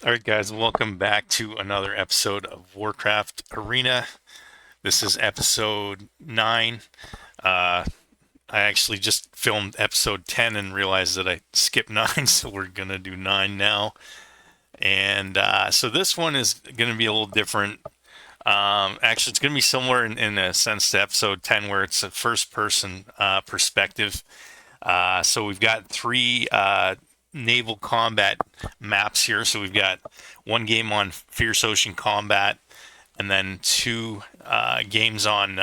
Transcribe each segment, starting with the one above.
All right, guys, welcome back to another episode of Warcraft Arena. This is episode 9. Uh, I actually just filmed episode 10 and realized that I skipped 9, so we're going to do 9 now. And so this one is going to be a little different. Actually, it's going to be similar in a sense to episode 10, where it's a first person perspective. So we've got 3 naval combat maps here. So we've got one game on Fierce Ocean Combat, and then 2 games on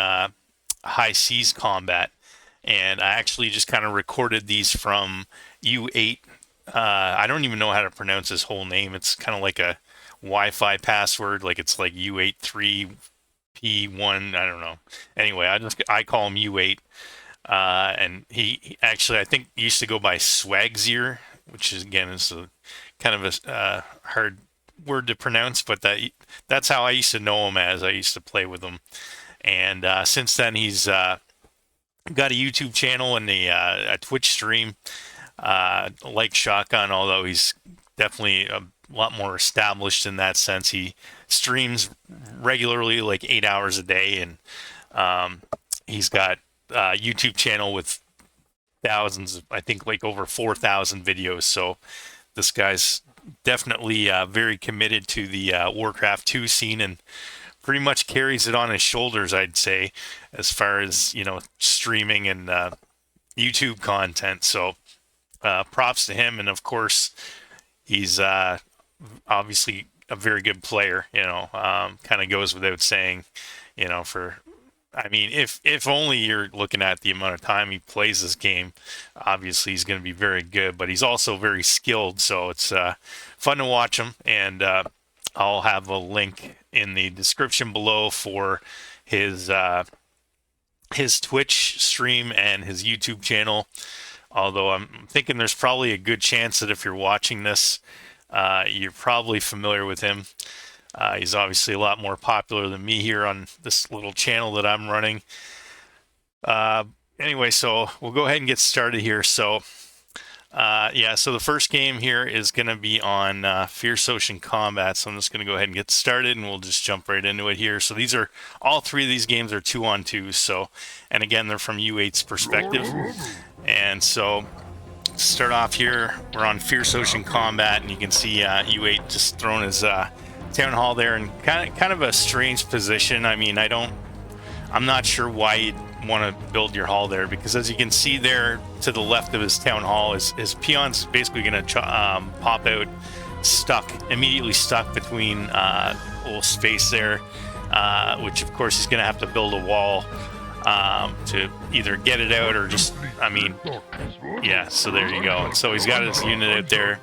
High Seas Combat. And I actually just kind of recorded these from U8. I don't even know how to pronounce his whole name. It's kind of like a Wi-Fi password, like it's like U83P1. I don't know. Anyway, I call him U8. And he actually, I think, used to go by Swagzier, which is again is a kind of a hard word to pronounce, but that's how I used to know him as. I used to play with him, and since then he's got a YouTube channel and a Twitch stream, like Shotgun. Although he's definitely a lot more established in that sense. He streams regularly, like 8 hours a day, and he's got a YouTube channel with thousands of, I think, like over 4,000 videos. So this guy's definitely very committed to the Warcraft 2 scene, and pretty much carries it on his shoulders, I'd say, as far as, streaming and YouTube content. So props to him. And of course, he's obviously a very good player, kind of goes without saying, for I mean, if only you're looking at the amount of time he plays this game, obviously he's going to be very good, but he's also very skilled, so it's fun to watch him. And I'll have a link in the description below for his Twitch stream and his YouTube channel. Although I'm thinking there's probably a good chance that if you're watching this, you're probably familiar with him. He's obviously a lot more popular than me here on this little channel that I'm running. Anyway, so we'll go ahead and get started here. So, so the first game here is going to be on Fierce Ocean Combat. So I'm just going to go ahead and get started, and we'll just jump right into it here. So all 3 of these games are 2-on-2. So, and again, they're from U8's perspective. And so, to start off here, we're on Fierce Ocean Combat, and you can see U8 just throwing his town hall there in kind of a strange position. I mean, I'm not sure why you'd want to build your hall there, because as you can see there to the left of his town hall, his peon's basically going to pop out immediately stuck between a little space there, which of course he's going to have to build a wall to either get it out or just, so there you go. And so he's got his unit out there.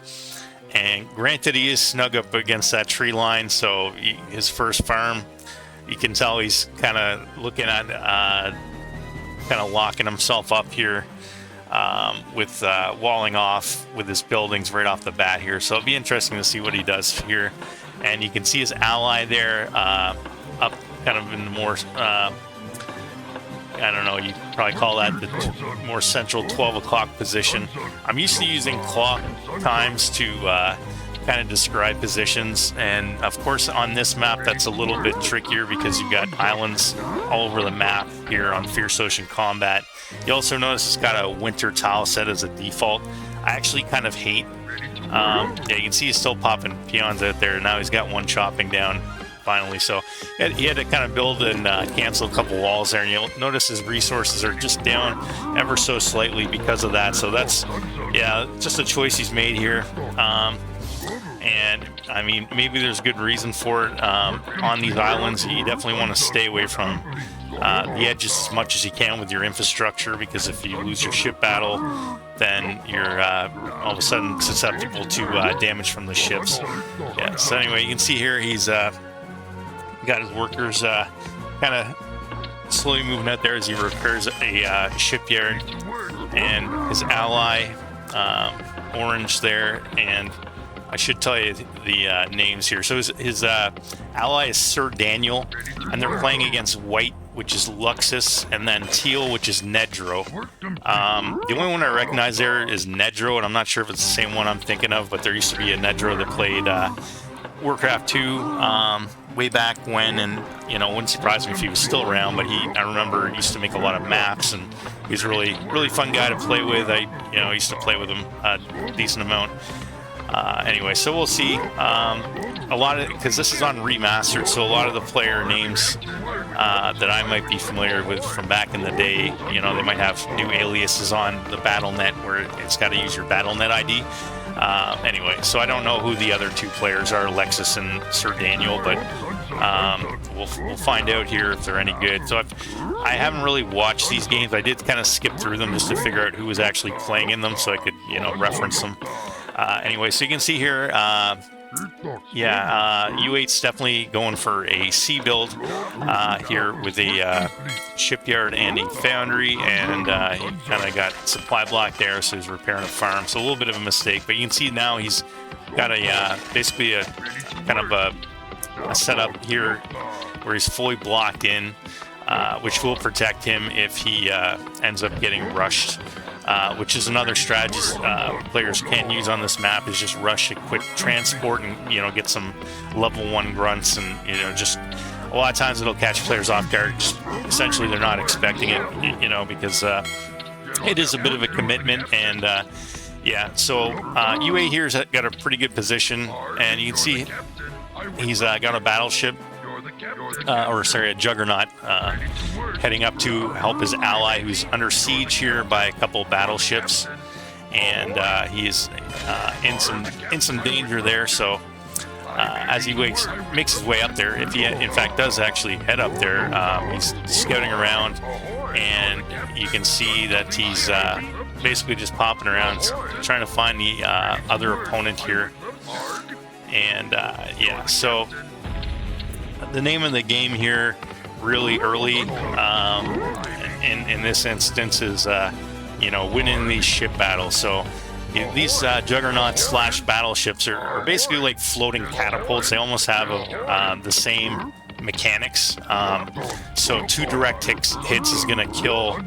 And granted, he is snug up against that tree line, so his first farm, you can tell he's kind of looking at, kind of locking himself up here with walling off with his buildings right off the bat here. So it'll be interesting to see what he does here. And you can see his ally there up kind of in the more, I don't know, you probably call that the more central 12 o'clock position. I'm used to using clock times to kind of describe positions, and of course on this map that's a little bit trickier because you've got islands all over the map here on Fierce Ocean Combat. You also notice it's got a winter tile set as a default. I actually kind of hate, you can see he's still popping peons out there. Now he's got one chopping down finally, so he had to kind of build and cancel a couple walls there, and you'll notice his resources are just down ever so slightly because of that. So that's just a choice he's made here, and I mean, maybe there's good reason for it. On these islands, you definitely want to stay away from the edges as much as you can with your infrastructure, because if you lose your ship battle, then you're all of a sudden susceptible to damage from the ships. So anyway, you can see here he's got his workers kind of slowly moving out there as he repairs a shipyard, and his ally Orange there, and I should tell you the names here. So his ally is SirDaniel, and they're playing against White, which is Luxas, and then Teal, which is Nedro. The only one I recognize there is Nedro, and I'm not sure if it's the same one I'm thinking of, but there used to be a Nedro that played Warcraft 2 way back when, and you know, wouldn't surprise me if he was still around. But I remember he used to make a lot of maps, and he's a really fun guy to play with. I used to play with him a decent amount. Anyway, so we'll see. A lot of, because this is on Remastered, so a lot of the player names that I might be familiar with from back in the day, you know, they might have new aliases on the Battle.net where it's got to use your Battle.net ID. Anyway, so I don't know who the other two players are, Luxas and SirDaniel, but we'll find out here if they're any good. So I haven't really watched these games. I did kind of skip through them just to figure out who was actually playing in them so I could, you know, reference them. Anyway, so you can see here, U8's definitely going for a C build here with a shipyard and a foundry, and he kind of got supply block there, so he's repairing a farm. So a little bit of a mistake, but you can see now he's got a basically a kind of a setup here where he's fully blocked in, which will protect him if he ends up getting rushed. Which is another strategy players can use on this map, is just rush a quick transport and, you know, get some level 1 grunts, and, you know, just a lot of times it'll catch players off guard. Just essentially they're not expecting it, you know, because it is a bit of a commitment. And yeah, so UA here's got a pretty good position, and you can see he's got a battleship, or sorry, a juggernaut, heading up to help his ally who's under siege here by a couple battleships, and he's in some danger there. So as he makes his way up there, if he in fact does actually head up there, he's scouting around, and you can see that he's basically just popping around trying to find the other opponent here. And yeah, so the name of the game here really early in this instance is you know, winning these ship battles. So these juggernauts slash battleships are basically like floating catapults. They almost have the same mechanics. So 2 direct hits is going to kill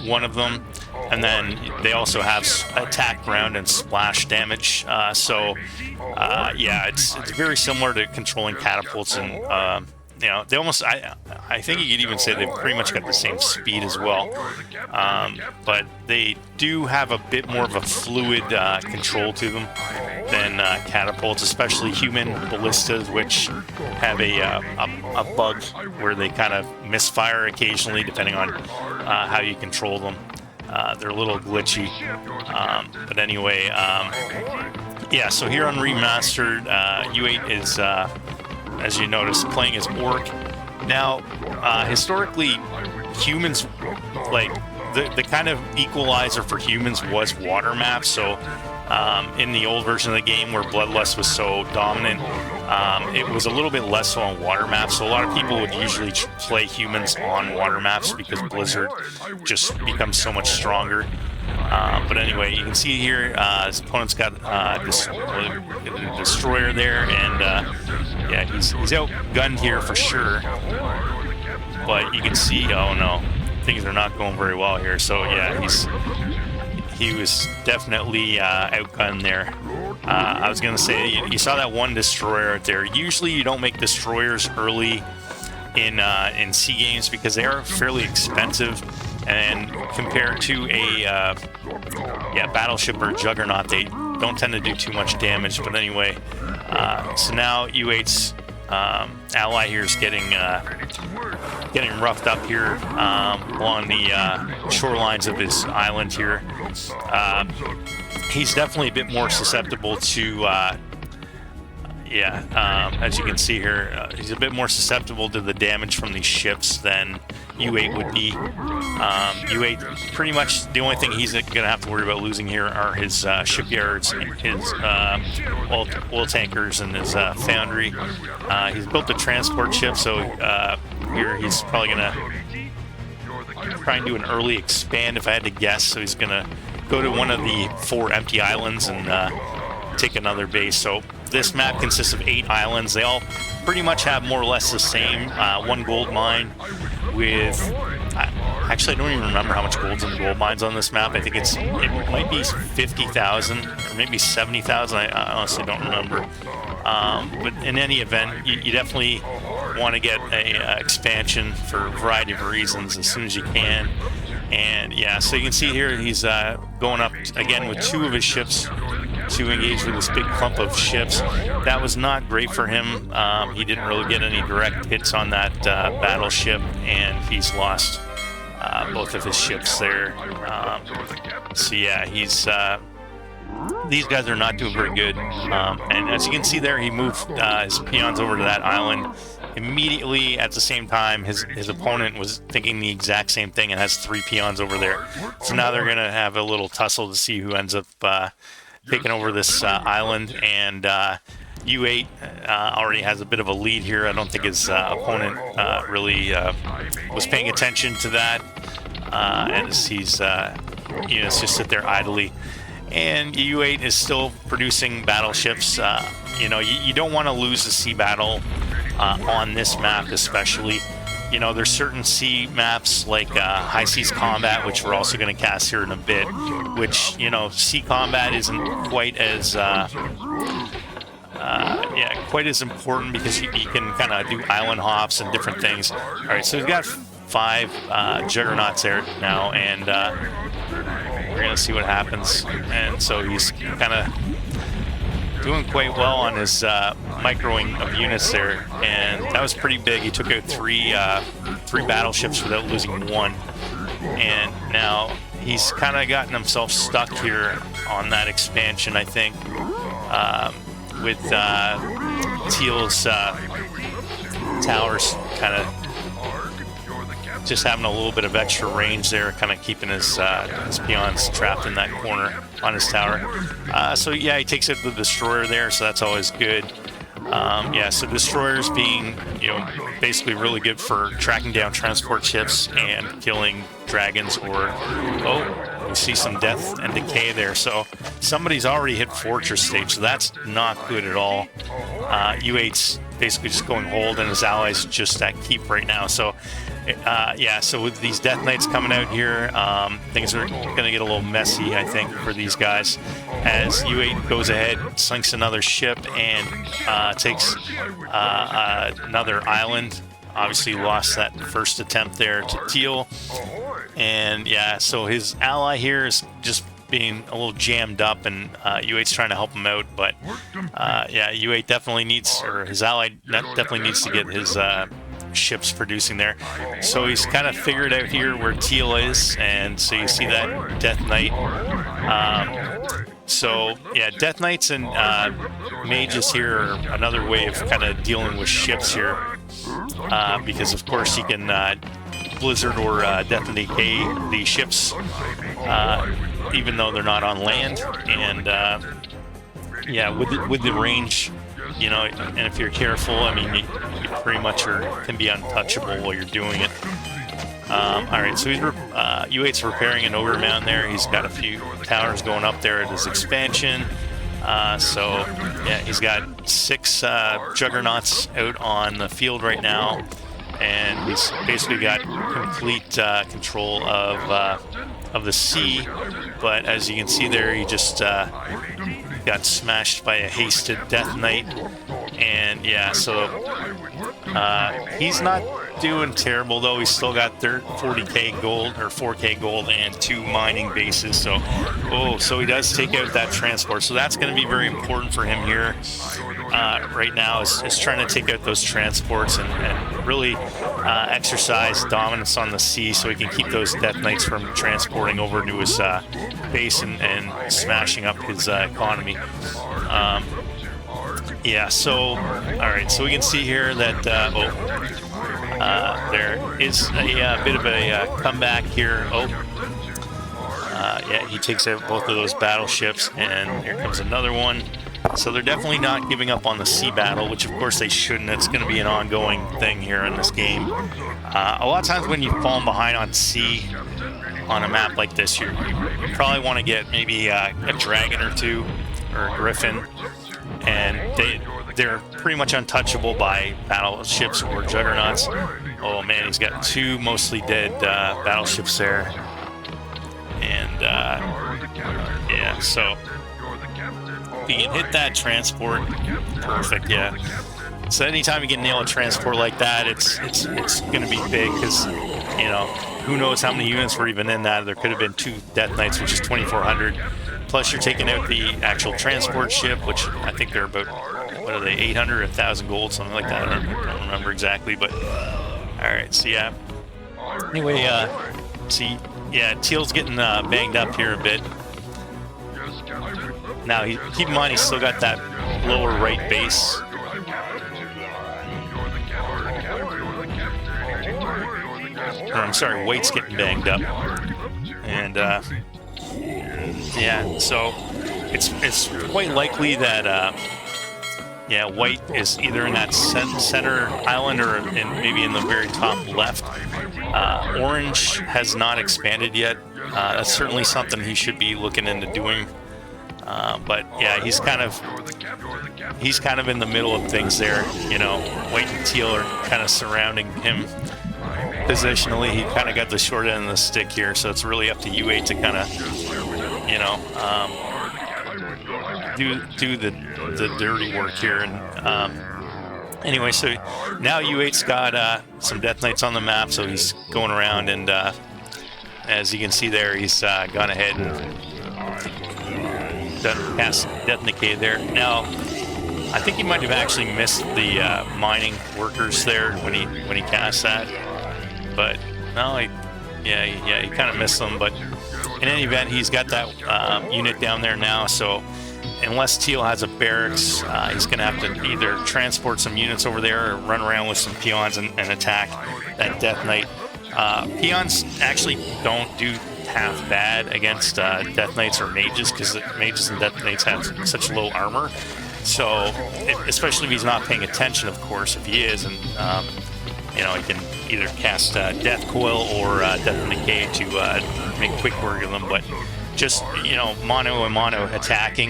one of them, and then they also have attack, ground, and splash damage. So yeah, it's very similar to controlling catapults, and you know, they almost, I think you could even say they've pretty much got the same speed as well, but they do have a bit more of a fluid control to them than catapults, especially human ballistas, which have a bug where they kind of misfire occasionally depending on how you control them. They're a little glitchy, but anyway, yeah, so here on Remastered, U8 is, as you notice, playing as Orc. Now, historically, humans, like, the kind of equalizer for humans was water maps. So in the old version of the game where Bloodlust was so dominant, it was a little bit less so on water maps. So a lot of people would usually play humans on water maps because Blizzard just becomes so much stronger. But anyway, you can see here his opponent's got a destroyer there, and yeah, he's outgunned here for sure. But you can see, oh no, things are not going very well here. So yeah, he was definitely outgunned there. I was gonna say, you saw that one destroyer out there. Usually you don't make destroyers early in C games because they are fairly expensive, and compared to a battleship or juggernaut, they don't tend to do too much damage. But anyway, so now U8's ally here is getting roughed up here along the shorelines of his island here. He's definitely a bit more susceptible to as you can see here, he's a bit more susceptible to the damage from these ships than U8 would be. U8, pretty much the only thing he's going to have to worry about losing here are his shipyards, his oil tankers, and his foundry. He's built a transport ship, so here he's probably going to try and do an early expand, if I had to guess. So he's going to go to one of the 4 empty islands and take another base. So this map consists of 8 islands. They all pretty much have more or less the same 1 gold mine with, actually I don't even remember how much gold's in the gold mines on this map. I think it might be 50,000 or maybe 70,000. I honestly don't remember. But in any event, you definitely want to get a expansion for a variety of reasons as soon as you can. And yeah, so you can see here he's going up again with 2 of his ships to engage with this big clump of ships. That was not great for him. He didn't really get any direct hits on that battleship, and he's lost both of his ships there. So yeah, he's these guys are not doing very good. And as you can see there, he moved his peons over to that island. Immediately at the same time, his opponent was thinking the exact same thing and has 3 peons over there. So now they're going to have a little tussle to see who ends up taking over this island. And U8 already has a bit of a lead here. I don't think his opponent really was paying attention to that. As he's just sit there idly. And U8 is still producing battleships. You don't want to lose a sea battle on this map, especially. There's certain sea maps like High Seas Combat, which we're also going to cast here in a bit, which, sea combat isn't quite as quite as important because you can kind of do island hops and different things. All right, so we've got 5 juggernauts there now, and we're going to see what happens. And so he's kind of doing quite well on his microing of units there, and that was pretty big. He took out 3 battleships without losing 1, and now he's kind of gotten himself stuck here on that expansion, I think, with Teal's towers kind of just having a little bit of extra range there, kind of keeping his peons trapped in that corner on his tower. So yeah, he takes out the destroyer there, so that's always good. So destroyers being, basically really good for tracking down transport ships and killing dragons, or we see some death and decay there. So somebody's already hit fortress stage, so that's not good at all. U8's basically just going hold, and his allies just at keep right now. So so with these Death Knights coming out here, things are going to get a little messy, I think, for these guys, as U8 goes ahead, sinks another ship, and takes another island. Obviously lost that first attempt there to Teal. And so his ally here is just being a little jammed up, and U8's trying to help him out, but U8 definitely needs, or his ally definitely needs to get his ships producing there. So he's kind of figured out here where Teal is, and so you see that Death Knight. Death Knights and mages here are another way of kind of dealing with ships here, because of course you can blizzard or death and decay the ships, even though they're not on land. And with the range, and if you're careful, I mean, you pretty much can be untouchable while you're doing it. All right, so U8's repairing an ogre mound there. He's got a few towers going up there at his expansion. He's got 6 juggernauts out on the field right now, and he's basically got complete control of the sea. But as you can see there, he just got smashed by a hasted Death Knight, and he's not doing terrible, though. He's still got 40k gold, or 4k gold, and 2 mining bases. So he does take out that transport, so that's going to be very important for him here right now, is trying to take out those transports and really exercise dominance on the sea, so he can keep those Death Knights from transporting over to his base and smashing up his economy. Alright, so we can see here that there is a bit of a comeback here. He takes out both of those battleships, and here comes another one. So they're definitely not giving up on the sea battle, which of course they shouldn't. It's going to be an ongoing thing here in this game. A lot of times when you fall behind on sea on a map like this, you probably want to get maybe a dragon or 2, or a griffin, and they're pretty much untouchable by battleships or juggernauts. Oh man, he's got 2 mostly dead battleships there, and you can hit that transport, perfect, yeah. So anytime you can nail a transport like that, it's going to be big because, you know, who knows how many units were even in that. There could have been 2 Death Knights, which is 2,400. Plus you're taking out the actual transport ship, which I think they're about, what are they, 800 or 1,000 gold, something like that. I don't remember exactly, but all right, so yeah. Anyway, see, yeah, Teal's getting banged up here a bit. Now, keep in mind, he's still got that lower right base. Or, I'm sorry, White's getting banged up. And, yeah, so it's quite likely that, yeah, White is either in that center island or maybe in the very top left. Orange has not expanded yet. That's certainly something he should be looking into doing. But yeah, he's kind of in the middle of things there. You know, White and Teal are kind of surrounding him positionally. He kind of got the short end of the stick here, so it's really up to U8 to kind of, you know, do the dirty work here. And anyway, so now U8's got some Death Knights on the map, so he's going around, and as you can see there, he's gone ahead and done cast Death Decay there. Now, I think he might have actually missed the mining workers there when he cast that, but no, yeah, he kind of missed them. But in any event, he's got that unit down there now, so unless Teal has a barracks, he's going to have to either transport some units over there or run around with some peons and attack that Death Knight. Peons actually don't do half bad against Death Knights or mages, because mages and Death Knights have such low armor. So, especially if he's not paying attention, of course. If he is, and you know, he can either cast Death Coil or Death and Decay to make quick work of them. But just, you know, mono and mono attacking,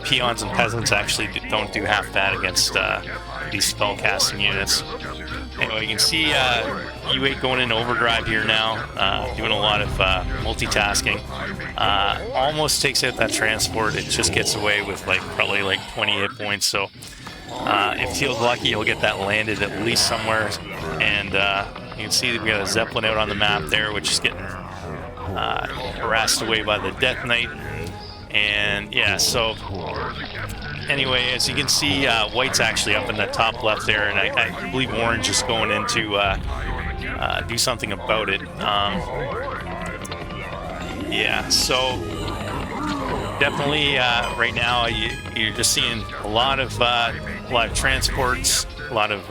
peons and peasants actually don't do half bad against these spellcasting units. Anyway, you can see U8 going in overdrive here now, doing a lot of multitasking. Almost takes out that transport. It just gets away with probably 20 hit points. So if Teal's lucky, he'll get that landed at least somewhere. And you can see that we got a Zeppelin out on the map there, which is getting harassed away by the Death Knight. And yeah, so anyway, as you can see, White's actually up in the top left there, and I believe Orange is going in to do something about it. Yeah, so definitely right now you're just seeing a lot of transports, a lot of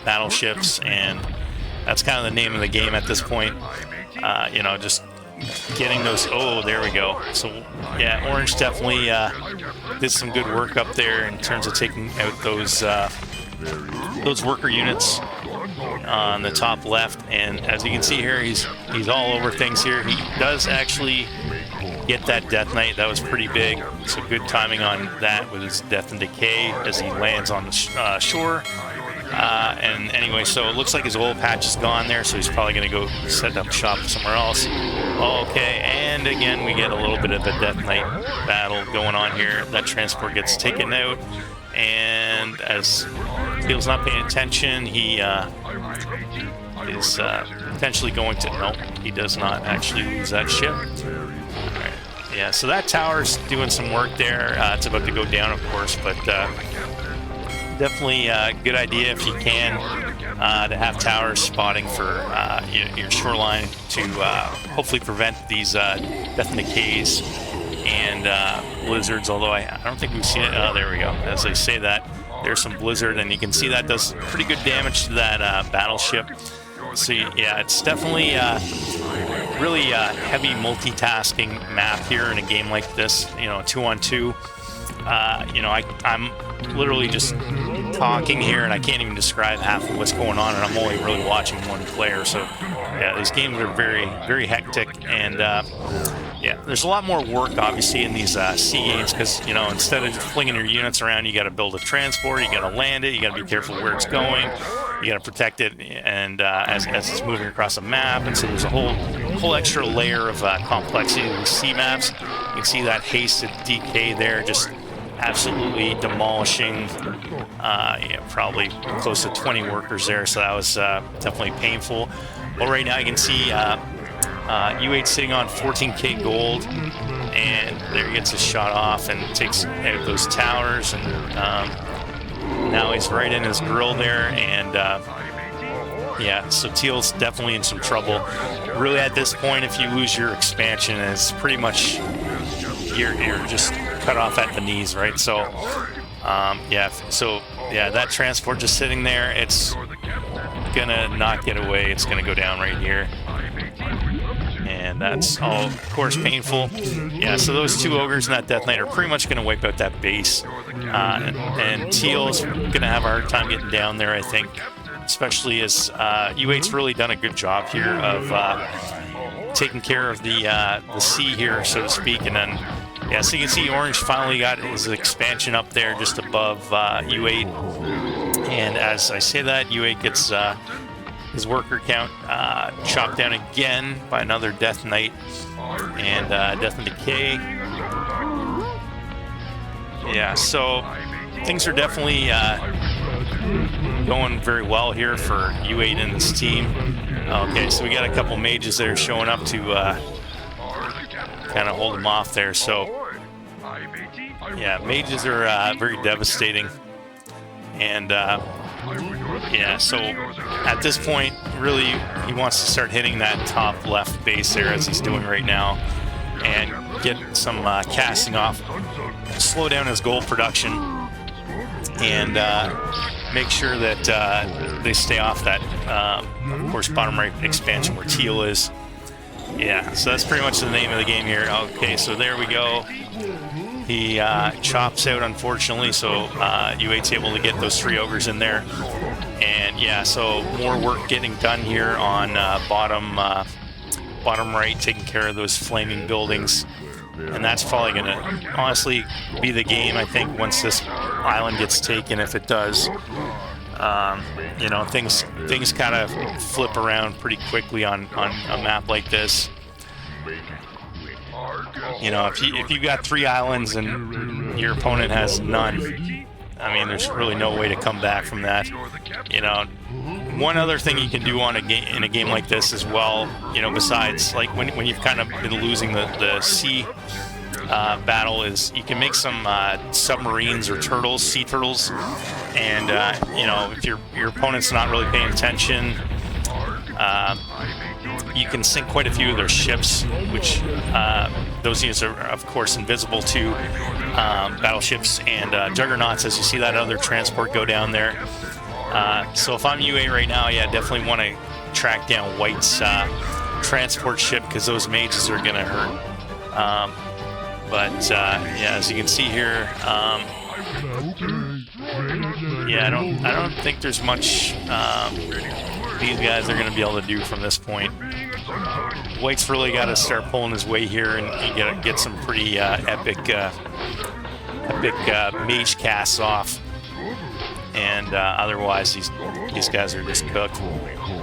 battleships, and that's kind of the name of the game at this point. You know, just getting those. Oh, there we go. So yeah, Orange definitely did some good work up there in terms of taking out those worker units on the top left. And as you can see here, he's all over things here. He does actually get that Death Knight. That was pretty big. So good timing on that with his Death and Decay as he lands on the shore. And anyway, so it looks like his oil patch is gone there, so he's probably going to go set up shop somewhere else. Okay, and again, we get a little bit of a Death Knight battle going on here. That transport gets taken out, and as Teal's not paying attention, he is potentially going to... No, he does not actually lose that ship. Right. Yeah, so that tower's doing some work there. It's about to go down, of course, but... definitely a good idea if you can to have towers spotting for your shoreline to hopefully prevent these Death and Decays and blizzards, although I don't think we've seen it. Oh, there we go. As I say that, there's some blizzard, and you can see that does pretty good damage to that battleship. So yeah, it's definitely really heavy multitasking map here in a game like this, you know, 2-on-2. You know, I'm literally just talking here, and I can't even describe half of what's going on, and I'm only really watching one player. So yeah, these games are very, very hectic, and yeah, there's a lot more work obviously in these sea games, because, you know, instead of just flinging your units around, you got to build a transport, you got to land it, you got to be careful where it's going, you got to protect it, and as it's moving across the map. And so there's a whole extra layer of complexity in these sea maps. You can see that hasted decay there, just absolutely demolishing, yeah, probably close to 20 workers there, so that was definitely painful. Well, right now you can see U8 sitting on 14k gold, and there he gets his shot off and takes out those towers, and now he's right in his grill there, and yeah, so Teal's definitely in some trouble. Really, at this point, if you lose your expansion, it's pretty much you're just cut off at the knees, right? So yeah, so yeah, that transport just sitting there, it's gonna not get away. It's gonna go down right here, and that's all, of course, painful. Yeah, so those two ogres and that Death Knight are pretty much gonna wipe out that base, and Teal's gonna have a hard time getting down there, I think, especially as U8's really done a good job here of taking care of the sea here, so to speak. And then, yeah, so you can see Orange finally got his expansion up there just above U8. And as I say that, U8 gets his worker count chopped down again by another Death Knight and Death and Decay. Yeah, so things are definitely going very well here for U8 and his team. Okay, so we got a couple mages there showing up to kind of hold them off there. So yeah, mages are very devastating, and yeah, so at this point, really, he wants to start hitting that top left base there, as he's doing right now, and get some casting off, slow down his gold production, and make sure that they stay off that, of course, bottom right expansion where Teal is. Yeah, so that's pretty much the name of the game here. Okay, so there we go. He chops out, unfortunately, so U8's able to get those 3 ogres in there. And yeah, so more work getting done here on bottom right, taking care of those flaming buildings. And that's probably going to honestly be the game, I think, once this island gets taken, if it does. You know, things kind of flip around pretty quickly on a map like this. You know, if you got 3 islands and your opponent has none, I mean, there's really no way to come back from that. You know, one other thing you can do in a game like this as well, you know, besides like when you've kind of been losing the sea battle, is you can make some submarines or turtles, sea turtles, and you know, if your opponent's not really paying attention, you can sink quite a few of their ships, which those units are, of course, invisible to battleships and juggernauts, as you see that other transport go down there. So if I'm UA right now, yeah, definitely want to track down White's transport ship, because those mages are going to hurt. But yeah, as you can see here, yeah, I don't think there's much these guys are going to be able to do from this point. White's really got to start pulling his weight here and get some pretty epic mage casts off, and otherwise these guys are just cooked.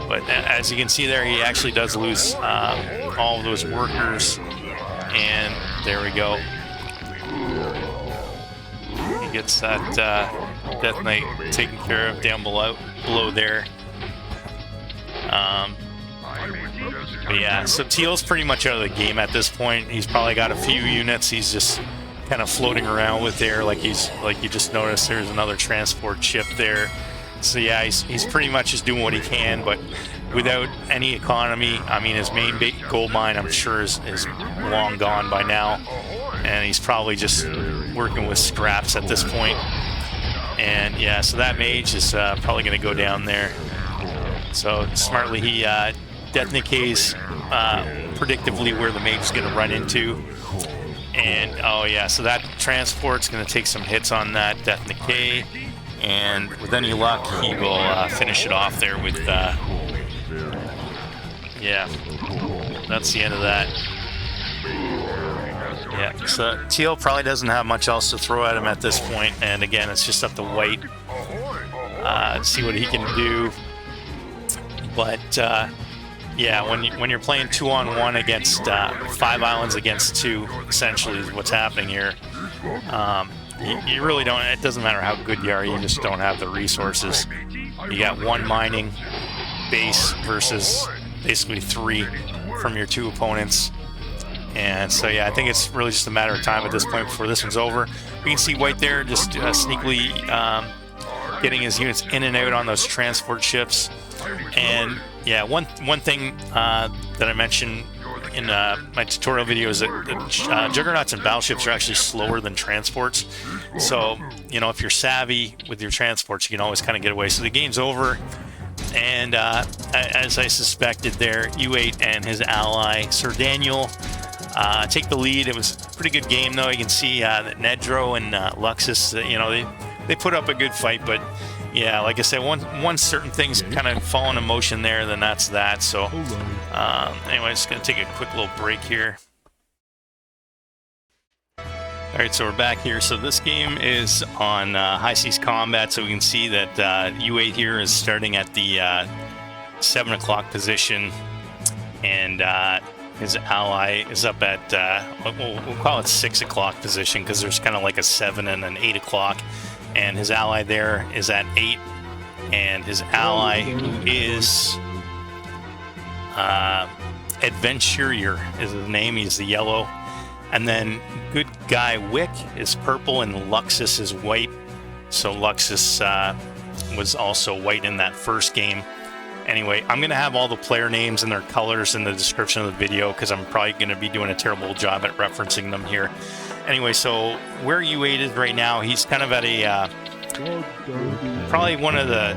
But as you can see there, he actually does lose all of those workers, and there we go. He gets that Death Knight taken care of down below there. But yeah, so Teal's pretty much out of the game at this point. He's probably got a few units he's just kind of floating around with there, like you just noticed there's another transport ship there. So yeah, he's pretty much just doing what he can, but without any economy. I mean, his main gold mine, I'm sure, is long gone by now, and he's probably just working with scraps at this point. And yeah, so that mage is probably going to go down there. So smartly, he Death Decays predictively where the mage is going to run into. And oh yeah, so that transport's going to take some hits on that Death Decay, and with any luck, he will finish it off there with. Yeah, that's the end of that. Yeah, so Teal probably doesn't have much else to throw at him at this point, and again, it's just up to White to see what he can do. But yeah, when you're playing 2-on-1 against 5 islands against 2, essentially is what's happening here. you really don't, it doesn't matter how good you are, you just don't have the resources. You got one mining base versus basically 3 from your 2 opponents. And so yeah, I think it's really just a matter of time at this point before this one's over. We can see White there just sneakily getting his units in and out on those transport ships. And yeah, one thing that I mentioned in my tutorial video is that juggernauts and battleships are actually slower than transports. So, you know, if you're savvy with your transports, you can always kind of get away. So the game's over. And as I suspected there, U8 and his ally, SirDaniel, take the lead. It was a pretty good game, though. You can see that Nedro and Luxas, you know, they put up a good fight. But, yeah, like I said, once certain things kind of fall into motion there, then that's that. So, anyway, just going to take a quick little break here. All right, so we're back here. So this game is on High Seas Combat, so we can see that U8 here is starting at the 7 o'clock position, and his ally is up at, we'll call it 6 o'clock position, because there's kind of like a 7 and an 8 o'clock, and his ally there is at 8, and his ally, who is Adventurier is his name, he's the yellow. And then Goodguywick is purple and Luxas is white. So Luxas was also white in that first game. Anyway, I'm going to have all the player names and their colors in the description of the video because I'm probably going to be doing a terrible job at referencing them here. Anyway, so where U8 is right now, he's kind of at a probably one of the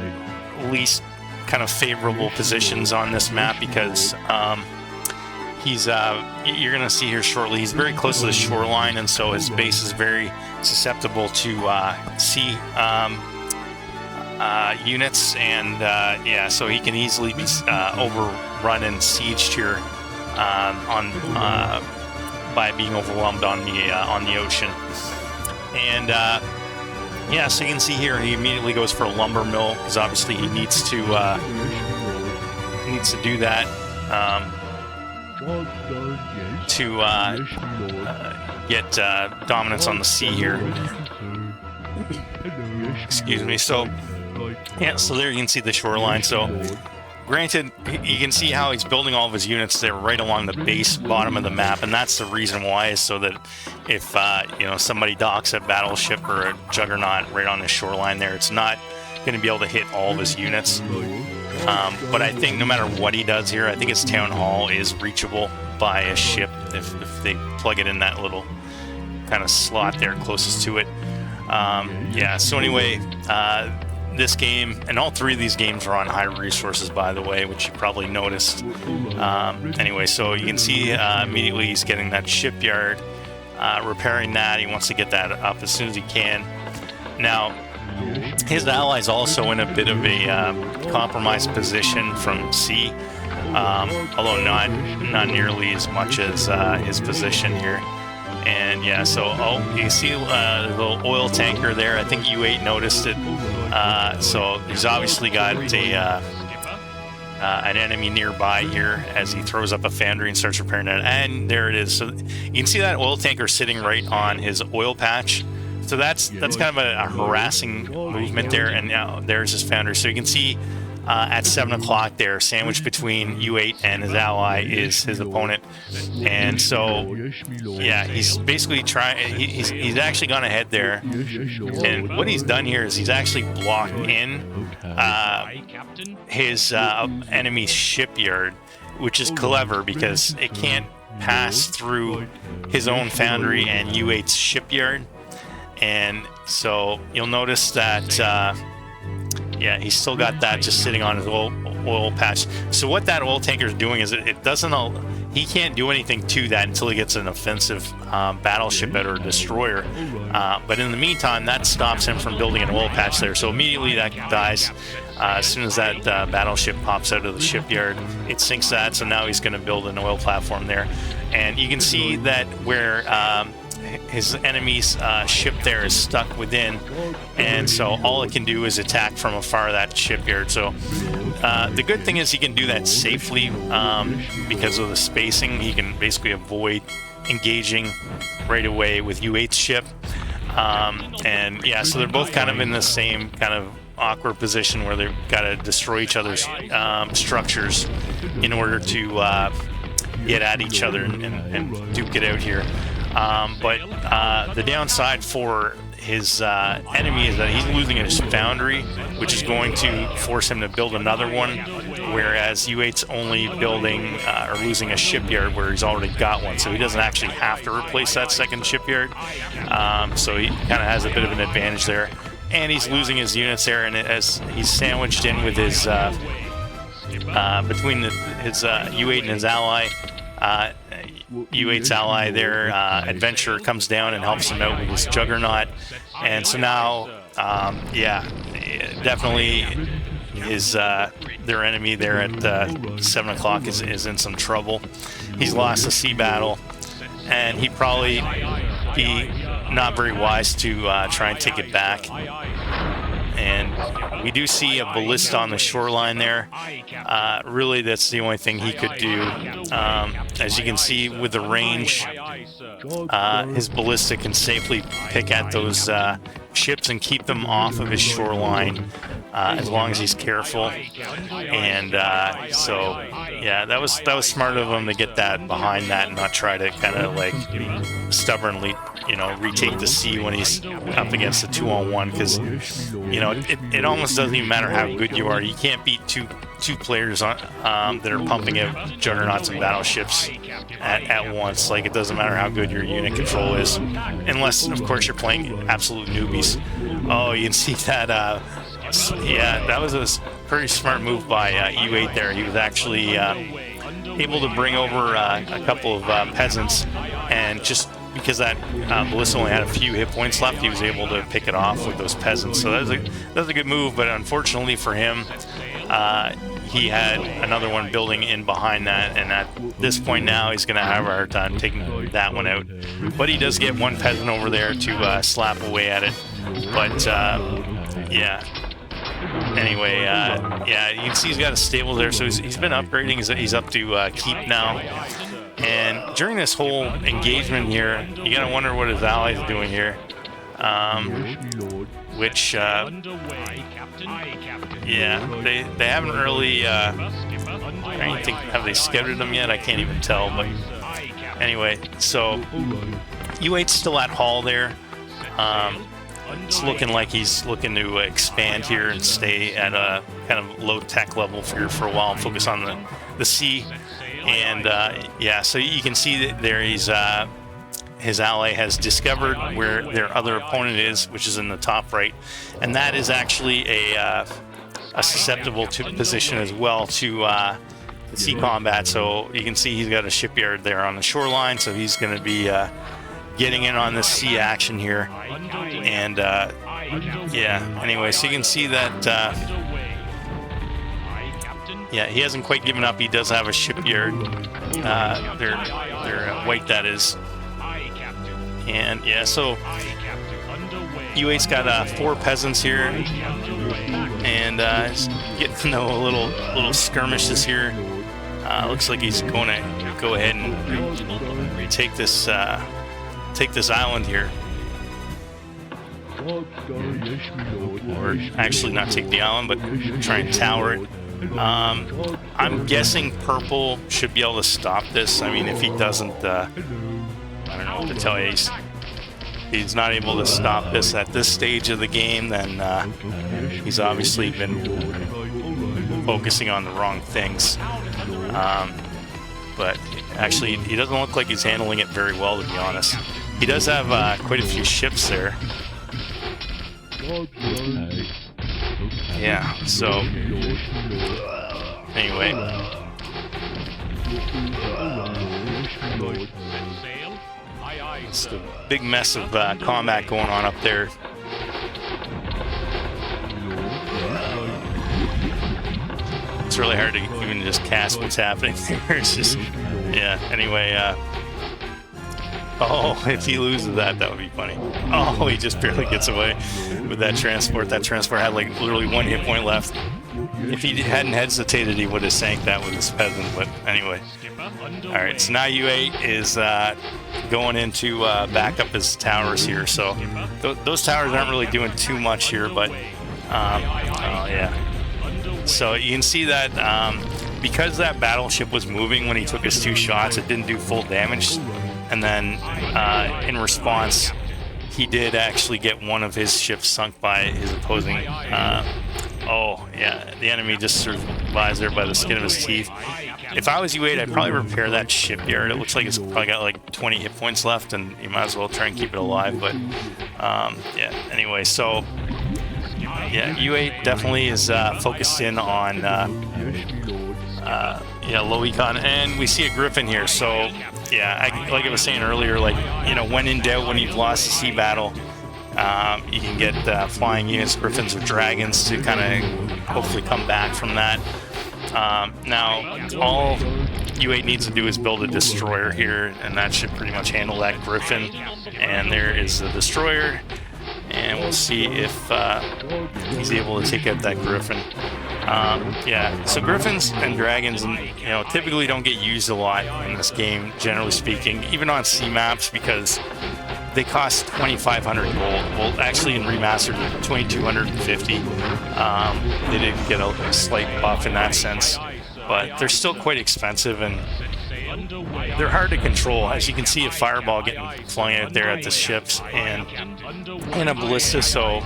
least kind of favorable positions on this map because he's you're gonna see here shortly, he's very close to the shoreline, and so his base is very susceptible to sea units, and yeah, so he can easily be overrun and sieged here by being overwhelmed on the ocean. And yeah, so you can see here he immediately goes for a lumber mill because obviously he needs to do that. To get dominance on the sea here. Excuse me. So, yeah, so there you can see the shoreline. So, granted, you can see how he's building all of his units there right along the base bottom of the map, and that's the reason why, is so that if you know, somebody docks a battleship or a juggernaut right on the shoreline there, it's not going to be able to hit all of his units. But I think no matter what he does here, I think his town hall is reachable by a ship if they plug it in that little kind of slot there closest to it. Yeah, so anyway, this game, and all 3 of these games are on high resources, by the way, which you probably noticed. Anyway, so you can see immediately he's getting that shipyard, repairing that. He wants to get that up as soon as he can. Now, his ally's also in a bit of a compromised position from sea, although not nearly as much as his position here. And yeah, so you see the little oil tanker there. I think U8 noticed it. So he's obviously got an enemy nearby here as he throws up a foundry and starts repairing it. And there it is. So you can see that oil tanker sitting right on his oil patch. So that's kind of a harassing movement there, and now there's his foundry. So you can see at 7 o'clock there, sandwiched between U8 and his ally is his opponent. And so, yeah, he's basically he's actually gone ahead there. And what he's done here is he's actually blocked in his enemy's shipyard, which is clever because it can't pass through his own foundry and U8's shipyard. And so you'll notice that, yeah, he's still got that just sitting on his oil patch. So what that oil tanker is doing is it doesn't, he can't do anything to that until he gets an offensive battleship or a destroyer. But in the meantime, that stops him from building an oil patch there. So immediately that dies. As soon as that battleship pops out of the shipyard, it sinks that. So now he's going to build an oil platform there. And you can see that where his enemy's ship there is stuck within, and so all it can do is attack from afar that shipyard. So the good thing is he can do that safely because of the spacing. He can basically avoid engaging right away with U8's ship. And yeah, so they're both kind of in the same kind of awkward position where they've got to destroy each other's structures in order to get at each other and duke it out here. But the downside for his enemy is that he's losing his foundry, which is going to force him to build another one, whereas U8's only building or losing a shipyard where he's already got one, so he doesn't actually have to replace that second shipyard. So he kind of has a bit of an advantage there, and he's losing his units there, and as he's sandwiched in with his between his U8 and his ally. U8's ally there, Adventurer, comes down and helps him out with his Juggernaut, and so now, yeah, definitely his their enemy there at 7 o'clock is in some trouble. He's lost a sea battle, and he'd probably be not very wise to try and take it back. And we do see a ballista on the shoreline there. Really, that's the only thing he could do. As you can see with the range, his ballista can safely pick at those ships and keep them off of his shoreline as long as he's careful. And so, yeah, that was smart of him to get that behind that and not try to kind of like stubbornly, you know, retake the sea when he's up against a 2-on-1, because, you know, it almost doesn't even matter how good you are. You can't beat two players on, that are pumping out juggernauts and battleships at once. Like, it doesn't matter how good your unit control is, unless, of course, you're playing absolute newbies. Oh, you can see that. Yeah, that was a pretty smart move by U8 there. He was actually able to bring over a couple of peasants, and just because that ballista only had a few hit points left, he was able to pick it off with those peasants. So that was a good move, but unfortunately for him, he had another one building in behind that, and at this point now he's going to have a hard time taking that one out. But he does get one peasant over there to slap away at it. But yeah. Anyway, yeah, you can see he's got a stable there, so he's been upgrading. He's up to keep now. And during this whole engagement here, you gotta wonder what his allies are doing here. Which, yeah, they haven't really, I don't think, have they scouted them yet? I can't even tell, but anyway, so U8's still at Hall there. It's looking like he's looking to expand here and stay at a kind of low tech level for a while and focus on the sea. And yeah, so you can see that there he's his ally has discovered where their other opponent is, which is in the top right, and that is actually a susceptible to position as well to sea combat. So you can see he's got a shipyard there on the shoreline, so he's going to be getting in on this sea action here. And yeah, anyway, so you can see that yeah, he hasn't quite given up. He does have a shipyard. They're white, that is. And yeah, so U8's got 4 peasants here, and getting a little skirmishes here. Looks like he's going to go ahead and take this island here, or actually not take the island, but try and tower it. I'm guessing purple should be able to stop this. I mean, if he doesn't, I don't know what to tell you. He's not able to stop this at this stage of the game, then he's obviously been focusing on the wrong things. But actually, he doesn't look like he's handling it very well, to be honest. He does have quite a few ships there. Yeah, so anyway. It's a big mess of combat going on up there. It's really hard to even just cast what's happening there. It's just, yeah, anyway, oh, if he loses that would be funny. Oh, he just barely gets away with that transport. That transport had like literally 1 hit point left. if he hadn't hesitated, he would have sank that with his peasant. But anyway, all right. So now U8 is going into back up his towers here. So those towers aren't really doing too much here, but oh yeah. So you can see that because that battleship was moving when he took his 2 shots, it didn't do full damage. And then in response, he did actually get one of his ships sunk by his opposing. Oh, yeah, the enemy just survives there by the skin of his teeth. If I was U8, I'd probably repair that shipyard. It looks like it's probably got like 20 hit points left, and you might as well try and keep it alive. But yeah, anyway, so yeah, U8 definitely is focused in on yeah, low econ, and we see a griffin here. So yeah, like I was saying earlier, like, you know, when in doubt, when you've lost a sea battle, you can get flying units, griffins or dragons, to kind of hopefully come back from that. Now all U8 needs to do is build a destroyer here, and that should pretty much handle that griffin. And there is the destroyer, and we'll see if he's able to take out that griffin. Yeah, so griffins and dragons, you know, typically don't get used a lot in this game, generally speaking, even on sea maps, because they cost 2,500 gold. Well, actually in Remastered, 2,250. They did get a slight buff in that sense, but they're still quite expensive, and they're hard to control. As you can see, a fireball getting flung out there at the ships, and a ballista. So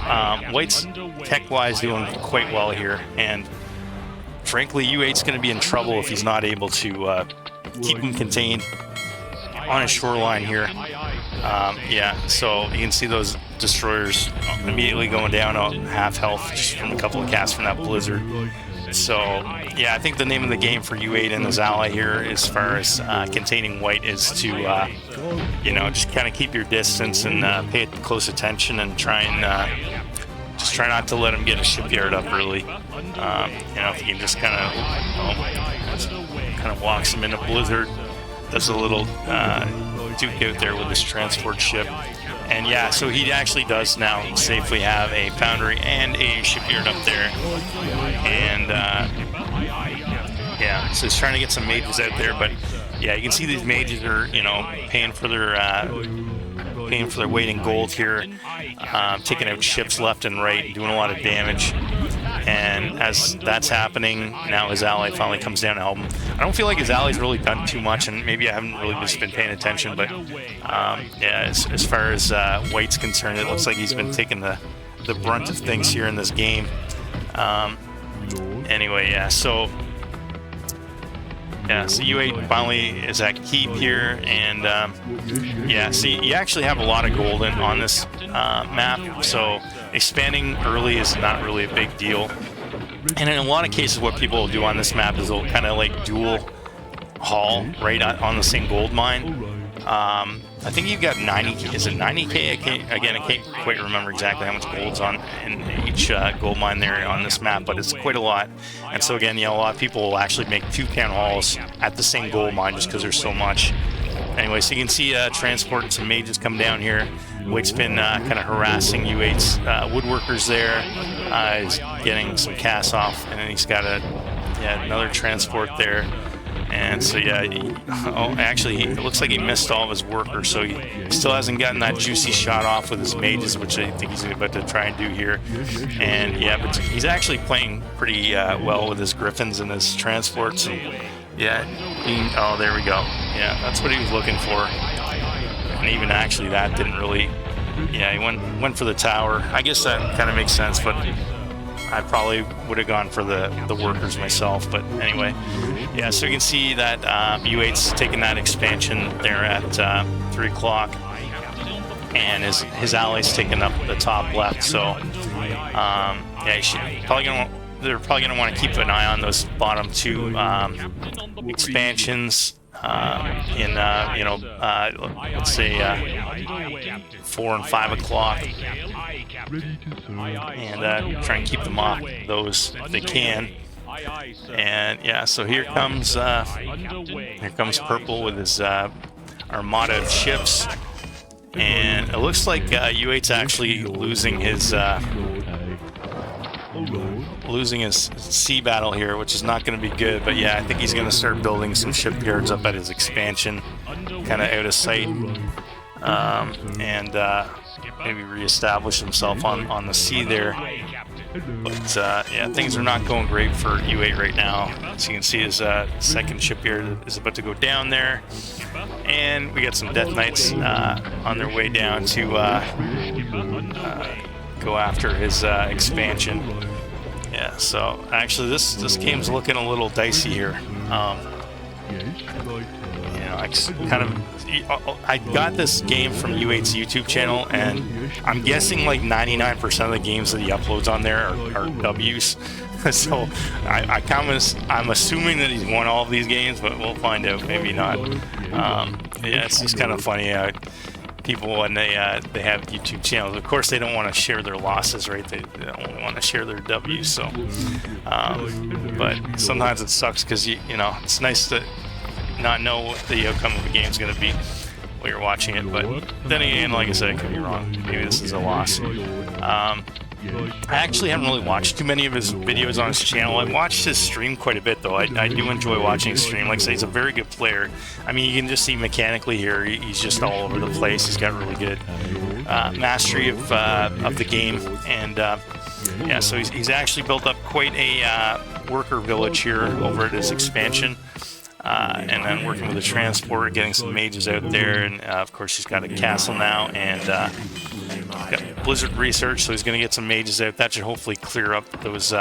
White's tech-wise doing quite well here, and frankly, U8's going to be in trouble if he's not able to keep him contained on a shoreline here. Yeah, so you can see those destroyers immediately going down to half health just from a couple of casts from that blizzard. So yeah, I think the name of the game for U8 and his ally here, as far as containing White, is to you know, just kind of keep your distance and pay close attention, and try and just try not to let him get a shipyard up early. You know, if you can just kind of walks him in a blizzard, does a little duke out there with this transport ship. And yeah, so he actually does now safely have a foundry and a shipyard up there. And yeah, so he's trying to get some mages out there, but yeah, you can see these mages are, you know, paying for their weight in gold here, taking out ships left and right, doing a lot of damage. And as that's happening, now his ally finally comes down to help him. I don't feel like his ally's really done too much, and maybe I haven't really just been paying attention, but yeah, as far as White's concerned, it looks like he's been taking the brunt of things here in this game. Anyway, yeah, so U8 finally is at keep here, and yeah, see, you actually have a lot of gold on this map, so expanding early is not really a big deal. And in a lot of cases, what people will do on this map is they'll kind of like dual haul right on the same gold mine. I think you've got 90, is it 90k? I can't quite remember exactly how much gold's on in each gold mine there on this map, but it's quite a lot. And so again, you know, a lot of people will actually make 2 can hauls at the same gold mine just because there's so much. Anyway, so you can see transport and some mages come down here. White's been kind of harassing U8's woodworkers there. He's getting some casts off, and then he's got another transport there. And so yeah, actually, it looks like he missed all of his workers, so he still hasn't gotten that juicy shot off with his mages, which I think he's about to try and do here. And yeah, but he's actually playing pretty well with his griffins and his transports. And yeah, oh, there we go. Yeah, that's what he was looking for. And even actually that didn't really, yeah, he went for the tower. I guess that kind of makes sense, but I probably would have gone for the workers myself. But anyway, yeah, so you can see that U8's taking that expansion there at 3 o'clock, and his ally's taking up the top left. So yeah, they're probably gonna want to keep an eye on those bottom 2 expansions in you know, let's say 4 and 5 o'clock, and try and keep them off those if they can. And yeah, so here comes Purple with his armada of ships, and it looks like U8's actually losing his losing his sea battle here, which is not going to be good. But yeah, I think he's going to start building some shipyards up at his expansion, kind of out of sight, and maybe reestablish himself on the sea there. But yeah, things are not going great for U8 right now. As you can see, his second shipyard is about to go down there, and we got some Death Knights on their way down to go after his expansion. Yeah, so actually this game's looking a little dicey here. You know, I got this game from U8's YouTube channel, and I'm guessing like 99% of the games that he uploads on there are W's. So I'm assuming that he's won all of these games, but we'll find out. Maybe not. Yeah, it's just kind of funny. People, when they have YouTube channels, of course they don't want to share their losses, right? They only want to share their W's. So, but sometimes it sucks because you know, it's nice to not know what the outcome of the game is going to be while you're watching it. But then again, like I said, I could be wrong. Maybe this is a loss. I actually haven't really watched too many of his videos on his channel. I've watched his stream quite a bit, though. I do enjoy watching his stream. Like I say, he's a very good player. I mean, you can just see mechanically here, he's just all over the place. He's got really good mastery of the game. And yeah, so he's actually built up quite a worker village here over at his expansion. And then working with the transporter, getting some mages out there. And of course, he's got a castle now, and got Blizzard research, so he's going to get some mages out. That should hopefully clear up those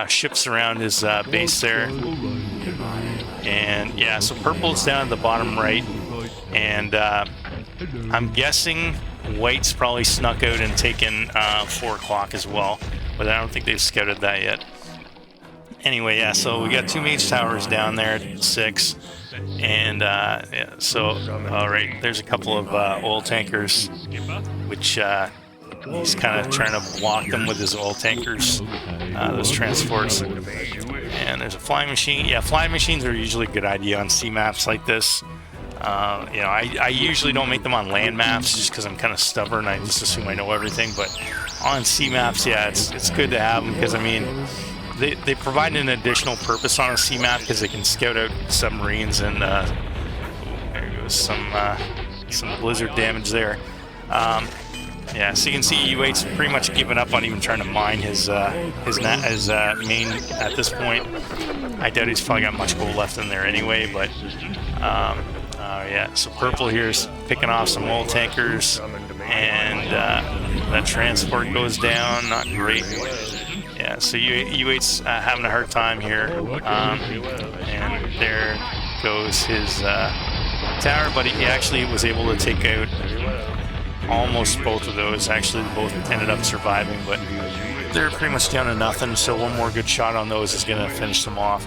ships around his base there. And yeah, so purple's down at the bottom right, and I'm guessing white's probably snuck out and taken 4 o'clock as well, but I don't think they've scouted that yet. Anyway, yeah, so we got 2 mage towers down there at 6. And yeah, so all right, there's a couple of oil tankers, which he's kind of trying to block them with his oil tankers, those transports. And there's a flying machine. Yeah, flying machines are usually a good idea on sea maps like this. You know, I usually don't make them on land maps just because I'm kind of stubborn. I just assume I know everything. But on sea maps, yeah, it's good to have them because, I mean, they provide an additional purpose on a sea map because they can scout out submarines, and there goes some blizzard damage there. Yeah, so you can see U8's pretty much given up on even trying to mine his main at this point. I doubt he's probably got much gold left in there anyway, but yeah, so purple here is picking off some oil tankers, and that transport goes down, not great. Yeah, so U8's having a hard time here, and there goes his tower, but he actually was able to take out almost both of those. Actually, both ended up surviving, but they're pretty much down to nothing, so one more good shot on those is going to finish them off.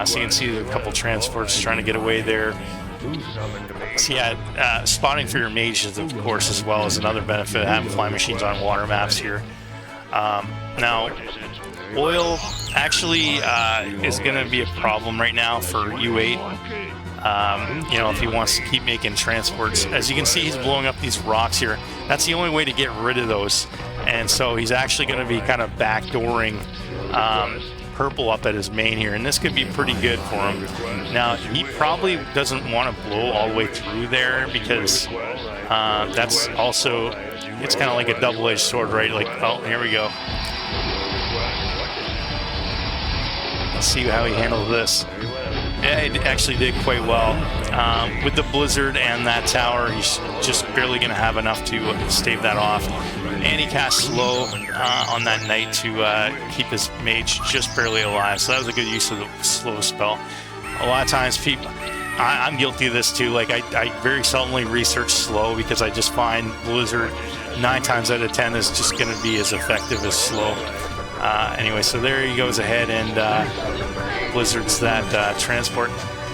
So you can see a couple transports trying to get away there. So yeah, spotting for your mages, of course, as well, is another benefit of having flying machines on water maps here. Now, oil actually is going to be a problem right now for U8. You know, if he wants to keep making transports. As you can see, he's blowing up these rocks here. That's the only way to get rid of those. And so he's actually going to be kind of backdooring purple up at his main here. And this could be pretty good for him. Now, he probably doesn't want to blow all the way through there because that's also, it's kind of like a double-edged sword, right? Like, oh, here we go. Let's see how he handles this. Yeah, he actually did quite well. With the blizzard and that tower, he's just barely going to have enough to stave that off. And he cast slow on that knight to keep his mage just barely alive. So that was a good use of the slow spell. A lot of times people, I'm guilty of this too. Like I very seldomly research slow because I just find blizzard 9 times out of 10 is just going to be as effective as slow. Anyway, so there he goes ahead and blizzards that transport,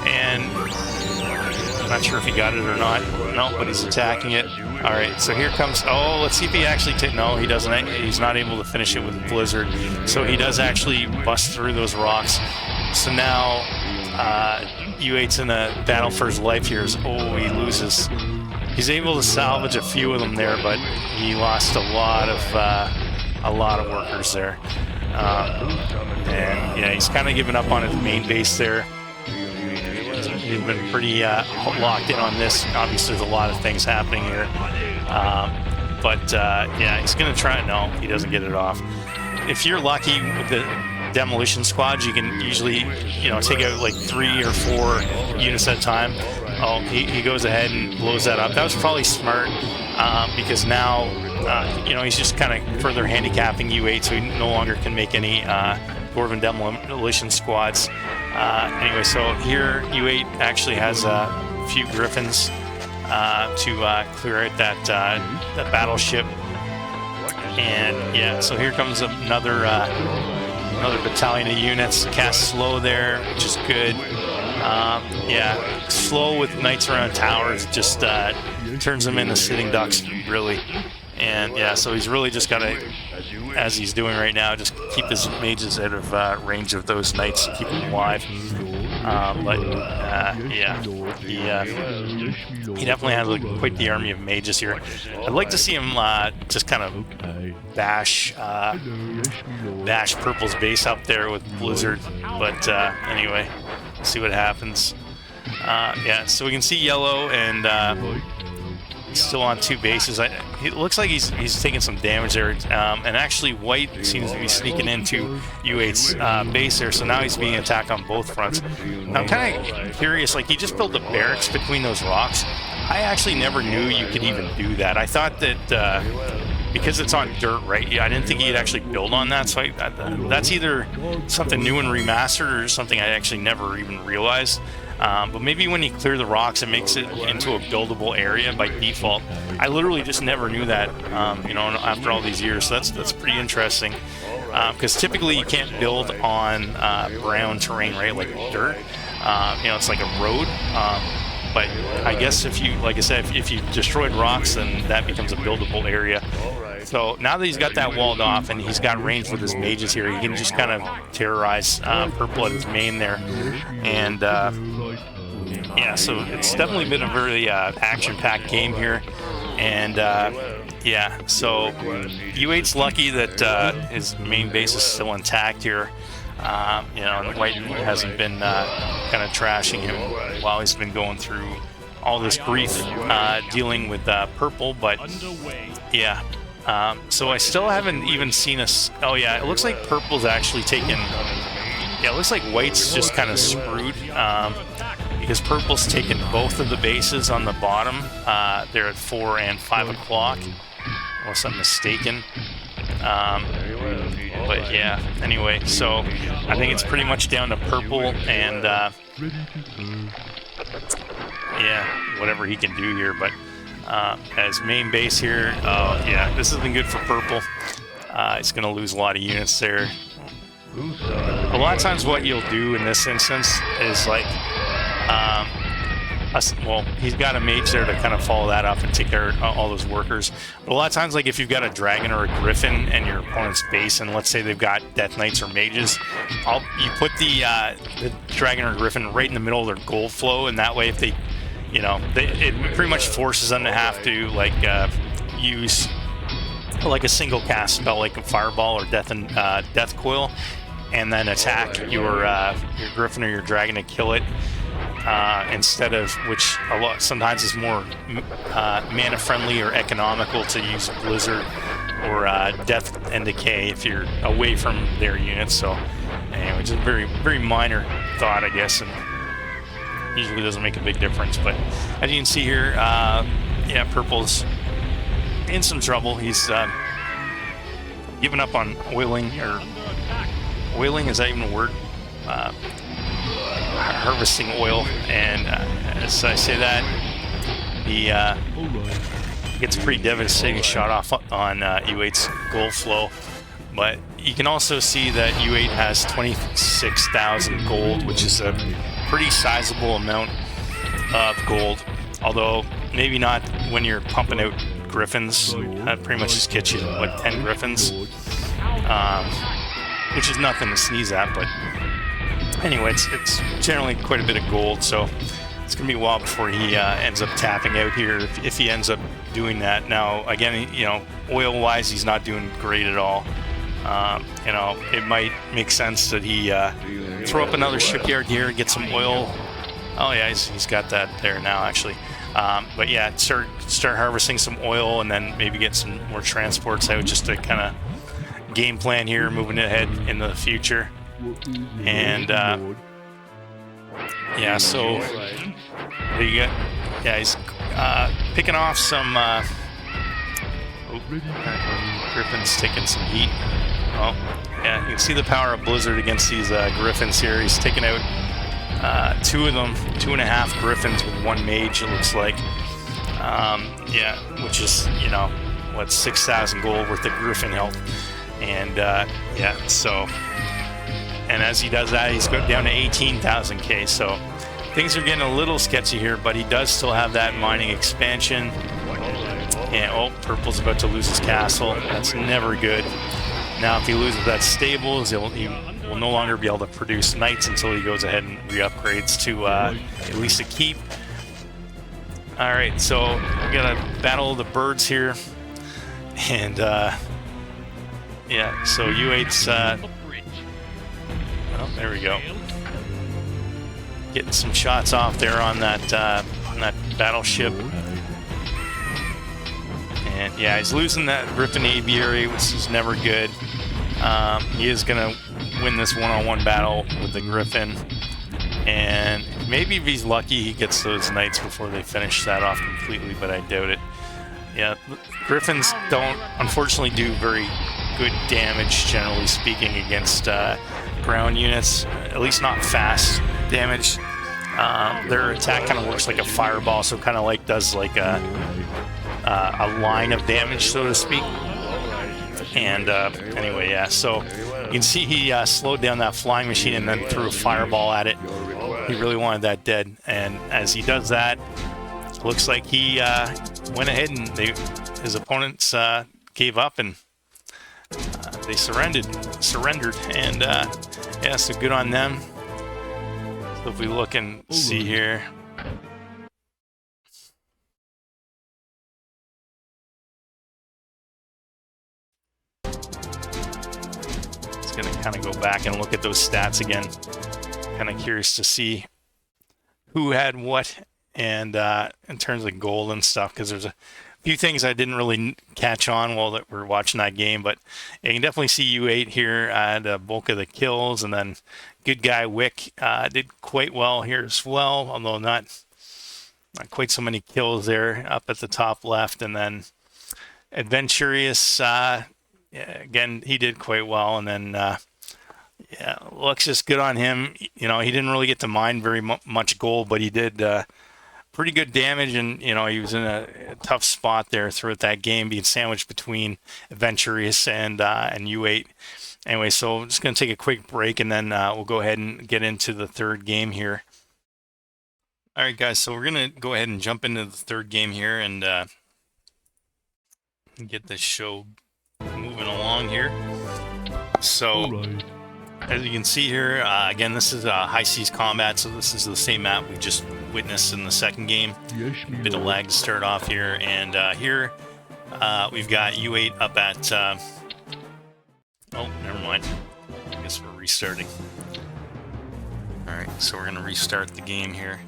and I'm not sure if he got it or not. No, but he's attacking it. All right, so here comes, oh, let's see if he actually no, he doesn't. He's not able to finish it with blizzard, so he does actually bust through those rocks. So now U8's in a battle for his life here. Oh, he loses. He's able to salvage a few of them there, but he lost a lot of a lot of workers there. And yeah, he's kind of given up on his main base there. He's been pretty locked in on this. Obviously, there's a lot of things happening here. But yeah, he's going to try. No, he doesn't get it off. If you're lucky with the demolition squads, you can usually, you know, take out like 3 or 4 units at a time. Oh, he goes ahead and blows that up. That was probably smart because now, you know, he's just kind of further handicapping U8, so he no longer can make any Dwarven demolition squads. Anyway, so here U8 actually has a few Griffins to clear out that battleship. And yeah, so here comes another battalion of units. Cast slow there, which is good. Yeah, slow with knights around towers just turns them into sitting ducks, really. And yeah, so he's really just got to, as he's doing right now, just keep his mages out of range of those knights to keep them alive. But yeah, he definitely has quite the army of mages here. I'd like to see him just kind of bash Purple's base up there with Blizzard. But anyway, see what happens. Yeah, so we can see Yellow and still on 2 bases. It looks like he's taking some damage there, and actually White seems to be sneaking into U8's base there, so now he's being attacked on both fronts. I'm kind of curious, like, he just built a barracks between those rocks. I actually never knew you could even do that. I thought that because it's on dirt, right? Yeah, I didn't think he'd actually build on that, so that's either something new and remastered or something I actually never even realized. But maybe when you clear the rocks, it makes it into a buildable area by default. I literally just never knew that, you know, after all these years. So that's pretty interesting. Because typically you can't build on brown terrain, right? Like dirt. You know, it's like a road. But I guess if you, like I said, if you destroyed rocks, then that becomes a buildable area. So now that he's got that walled off and he's got range with his mages here, he can just kind of terrorize Purple at his main there. And yeah, so it's definitely been a very action-packed game here. And yeah, so U8's lucky that his main base is still intact here. You know, and White hasn't been kind of trashing him while he's been going through all this grief dealing with Purple. But yeah. So I still haven't even seen us. Oh yeah, it looks like Purple's actually taken. Yeah, it looks like White's just kind of screwed because Purple's taken both of the bases on the bottom. They're at 4 and 5 o'clock, unless I'm mistaken. But yeah, anyway, so I think it's pretty much down to Purple and yeah, whatever he can do here, but. As main base here, yeah, this isn't good for Purple. He's going to lose a lot of units there. A lot of times what you'll do in this instance is like, well, he's got a mage there to kind of follow that up and take care of all those workers. But a lot of times, like if you've got a dragon or a griffin in your opponent's base, and let's say they've got death knights or mages, you put the dragon or griffin right in the middle of their gold flow, and that way if they, you know, it pretty much forces them to have to like use like a single cast spell, like a fireball or death coil, and then attack your griffin or your dragon to kill it. Instead of which sometimes is more mana friendly or economical to use Blizzard or Death and Decay if you're away from their units. So anyway, just a very minor thought, I guess, and usually doesn't make a big difference. But as you can see here, yeah, Purple's in some trouble. He's given up on oiling, or oiling, is that even a word? Harvesting oil, and as I say that, he gets a pretty devastating shot off on U8's gold flow. But you can also see that U8 has 26,000 gold, which is a pretty sizable amount of gold, although maybe not when you're pumping out griffins. That pretty much just gets you like 10 griffins, which is nothing to sneeze at, but anyway, it's generally quite a bit of gold. So it's gonna be a while before he ends up tapping out here, if he ends up doing that. Now, again, you know, oil-wise, he's not doing great at all. You know, it might make sense that he throw up another shipyard here, get some oil. Oh yeah, he's got that there now, actually. But yeah, start harvesting some oil, and then maybe get some more transports out, just to kind of game plan here, moving ahead in the future. And yeah, so there you go. Yeah, he's picking off some. Griffin's taking some heat. Oh, yeah, you can see the power of Blizzard against these Griffins here. He's taking out 2 of them, 2.5 Griffins with 1 mage, it looks like. Yeah, which is, you know, what, 6,000 gold worth of Griffin health. And yeah, so, and as he does that, he's going down to 18,000 K. So things are getting a little sketchy here, but he does still have that mining expansion. And oh, Purple's about to lose his castle. That's never good. Now, if he loses that stables, he will no longer be able to produce knights until he goes ahead and re-upgrades to at least a keep. All right, so we got a battle of the birds here, and yeah, so U8's oh, there we go, getting some shots off there on that battleship. And yeah, he's losing that Griffin Aviary, which is never good. He is going to win this one-on-one battle with the Griffin. And maybe if he's lucky, he gets those knights before they finish that off completely, but I doubt it. Yeah, Griffins don't, unfortunately, do very good damage, generally speaking, against ground units. At least not fast damage. Their attack kind of works like a fireball, so kind of like does like a line of damage, so to speak. And anyway, yeah, so you can see he slowed down that flying machine and then threw a fireball at it. He really wanted that dead, and as he does that, looks like he went ahead and his opponents gave up, and they surrendered. And yeah, so good on them. So if we look and see here, going to kind of go back and look at those stats again. Kind of curious to see who had what, and in terms of gold and stuff, because there's a few things I didn't really catch on while that we're watching that game. But you can definitely see U8 here had a bulk of the kills, and then Goodguywick did quite well here as well, although not quite so many kills there up at the top left. And then Adventurier, yeah, again, he did quite well. And then, yeah, Luxas, good on him. You know, he didn't really get to mine very much gold, but he did pretty good damage. And, you know, he was in a tough spot there throughout that game, being sandwiched between Adventurier and U8. Anyway, so I'm just going to take a quick break, and then we'll go ahead and get into the third game here. All right, guys, so we're going to go ahead and jump into the third game here and get this show moving along here. So as you can see here, again, this is high seas combat, so this is the same map we just witnessed in the second game. A bit of lag to start off here, and here we've got U8 up at oh, never mind, I guess we're restarting. Alright, so we're gonna restart the game here.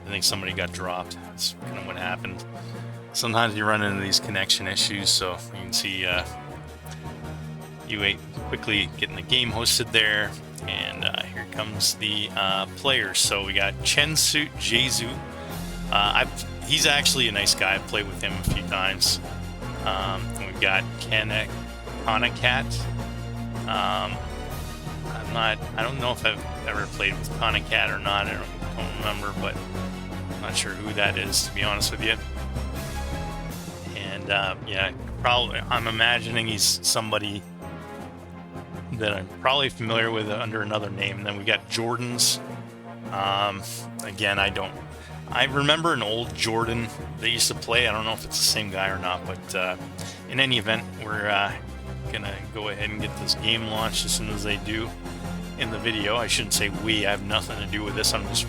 I think somebody got dropped. That's kind of what happened. Sometimes you run into these connection issues, so you can see U8 quickly getting the game hosted there, and here comes the players. So we got Chenjesu. He's actually a nice guy. I've played with him a few times. And we've got Khanakat. I don't know if I've ever played with Khanakat or not. I don't remember, but I'm not sure who that is, to be honest with you. And yeah, probably I'm imagining he's somebody that I'm probably familiar with under another name. And then we got Jordan's. Again, I remember an old Jordan they used to play. I don't know if it's the same guy or not, but in any event, we're gonna go ahead and get this game launched as soon as they do in the video. I shouldn't say we. I have nothing to do with this. I'm just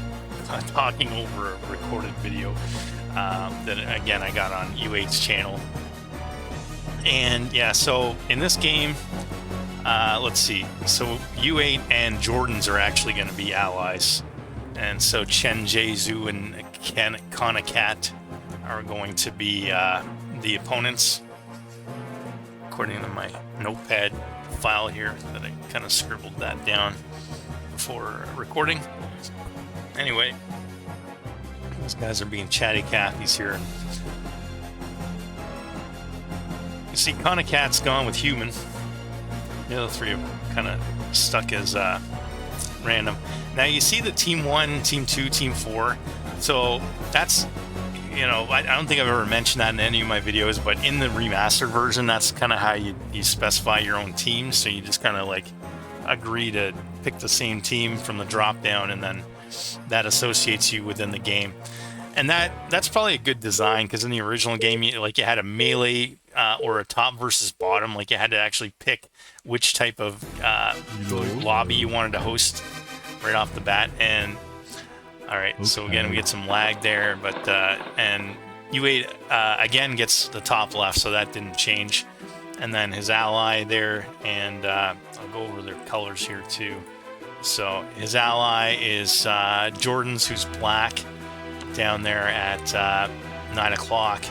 talking over a recorded video that, again, I got on U8's channel. And yeah, so in this game, let's see. So U8 and Jordans are actually going to be allies. And so Chenjesu and Khanakat are going to be the opponents, according to my notepad file here that I kind of scribbled that down before recording. Anyway, these guys are being chatty Cathy's here. You see Khanakat's gone with human. The other three are kind of stuck as random. Now you see the Team 1, Team 2, Team 4. So that's, you know, I don't think I've ever mentioned that in any of my videos, but in the remastered version, that's kind of how you specify your own teams. So you just kind of like agree to pick the same team from the drop down, and then that associates you within the game. And that's probably a good design, because in the original game, you had a melee or a top versus bottom. Like you had to actually pick which type of lobby you wanted to host right off the bat. And all right, okay. So again, we get some lag there, but and U8 again gets the top left, so that didn't change. And then his ally there, and I'll go over their colors here too. So his ally is Jordans, who's black, down there at 9 o'clock,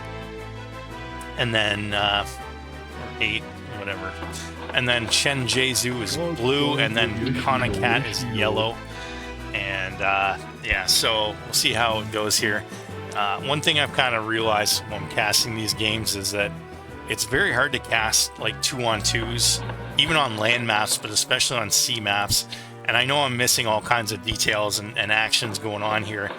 and then or 8, whatever. And then Chenjesu is blue, and then Khanakat is yellow. And yeah, so we'll see how it goes here. One thing I've kind of realized when casting these games is that it's very hard to cast like 2-on-2s, even on land maps, but especially on sea maps. And I know I'm missing all kinds of details and actions going on here,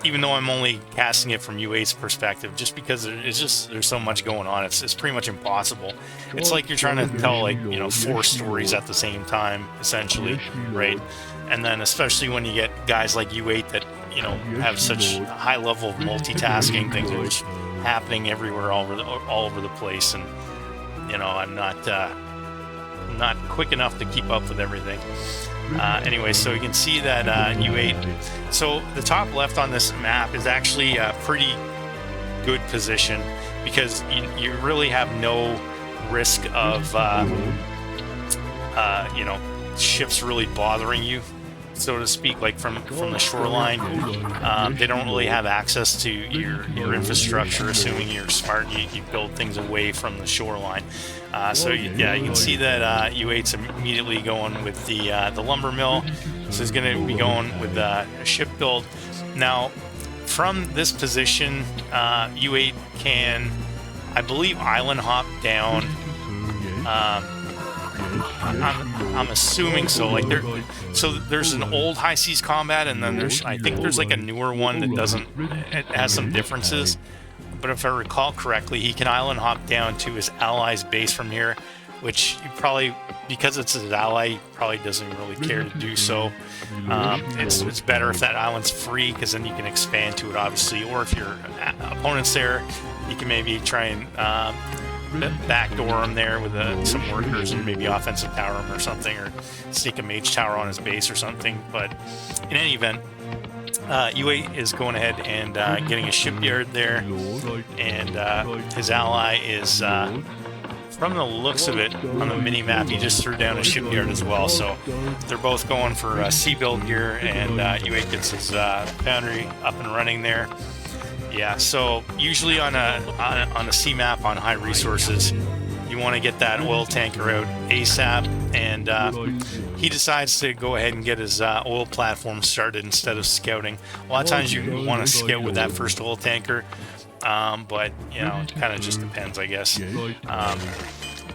even though I'm only casting it from U8's perspective, just because there's so much going on. It's pretty much impossible. It's like you're trying to tell, like, you know, 4 stories at the same time, essentially, right? And then especially when you get guys like U8 that, you know, have such a high level of multitasking, things are just happening everywhere, all over the place, and you know, I'm not quick enough to keep up with everything. Anyway, so you can see that U8. So the top left on this map is actually a pretty good position, because you really have no risk of you know, ships really bothering you, so to speak, like from the shoreline. They don't really have access to your infrastructure, assuming you're smart and you build things away from the shoreline. So yeah, you can see that U8's immediately going with the lumber mill. So he's going to be going with a ship build. Now, from this position, U8 can, I believe, island hop down. I'm assuming so. Like there's an old high seas combat, and then I think there's like a newer one that it has some differences. But if I recall correctly, he can island hop down to his ally's base from here, which he probably, because it's his ally, he probably doesn't really care to do so. It's better if that island's free, because then you can expand to it, obviously. Or if your opponent's there, you can maybe try and backdoor him there with some workers and maybe offensive tower him or something, or sneak a mage tower on his base or something. But in any event, U8 is going ahead and getting a shipyard there, and his ally is, from the looks of it on the mini-map, he just threw down a shipyard as well. So they're both going for sea build here, and U8 gets his foundry up and running there. Yeah, so usually on a sea map on high resources, you want to get that oil tanker out ASAP, and he decides to go ahead and get his oil platform started instead of scouting. A lot of times you want to scout with that first oil tanker, but you know, it kind of just depends, I guess.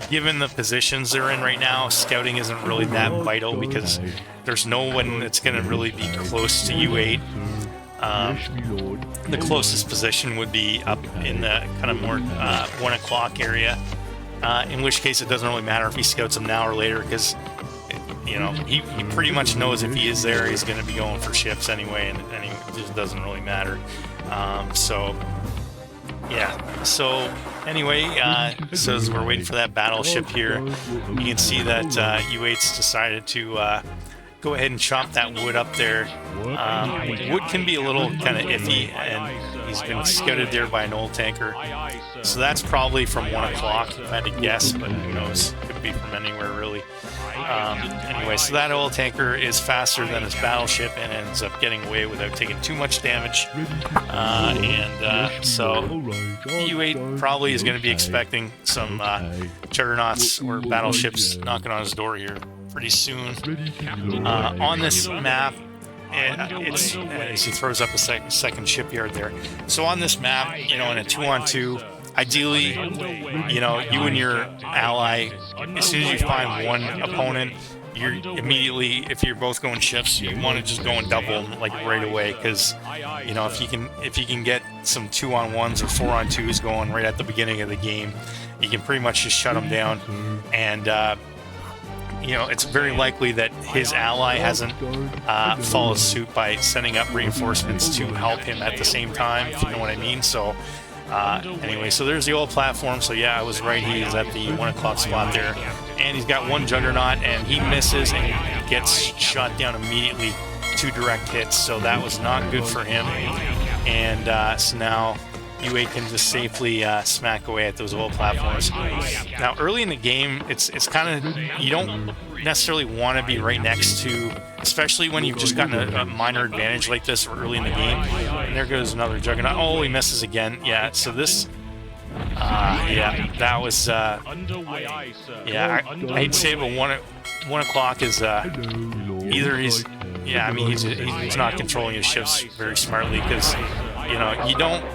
Given the positions they're in right now, scouting isn't really that vital, because there's no one that's going to really be close to U8. The closest position would be up in the kind of more 1 o'clock area, in which case it doesn't really matter if he scouts him now or later, because you know, he pretty much knows if he is there, he's going to be going for ships anyway, and it just doesn't really matter. So yeah, so anyway, so as we're waiting for that battleship here, you can see that U8's decided to go ahead and chop that wood up there. Wood can be a little kind of iffy, and he's been scouted there by an oil tanker. So that's probably from 1 o'clock, if I had to guess, but who knows? Could be from anywhere, really. Anyway, so that oil tanker is faster than his battleship and ends up getting away without taking too much damage. So U8 probably is going to be expecting some juggernauts or battleships knocking on his door here pretty soon. On this map, as he throws up a second shipyard there. So on this map, you know, in a 2-on-2, ideally, you know, you and your ally, as soon as you find one opponent, you're immediately, if you're both going ships, you want to just go and double them like right away, because you know, if you can get some 2-on-1s or 4-on-2s going right at the beginning of the game, you can pretty much just shut them down. And you know, it's very likely that his ally hasn't followed suit by sending up reinforcements to help him at the same time, if you know what I mean. So anyway, so there's the old platform. So yeah, I was right, he is at the 1 o'clock spot there, and he's got one juggernaut, and he misses and gets shot down immediately, 2 direct hits. So that was not good for him. And so now U8 can just safely smack away at those oil platforms. Now, early in the game, it's kind of, you don't necessarily want to be right next to, especially when you've just gotten a minor advantage like this early in the game. And there goes another juggernaut. Oh, he misses again. Yeah, so this, yeah, that was, yeah, I'd say, but 1 o'clock is either he's, yeah, I mean, he's not controlling his ships very smartly, because, you know, you don't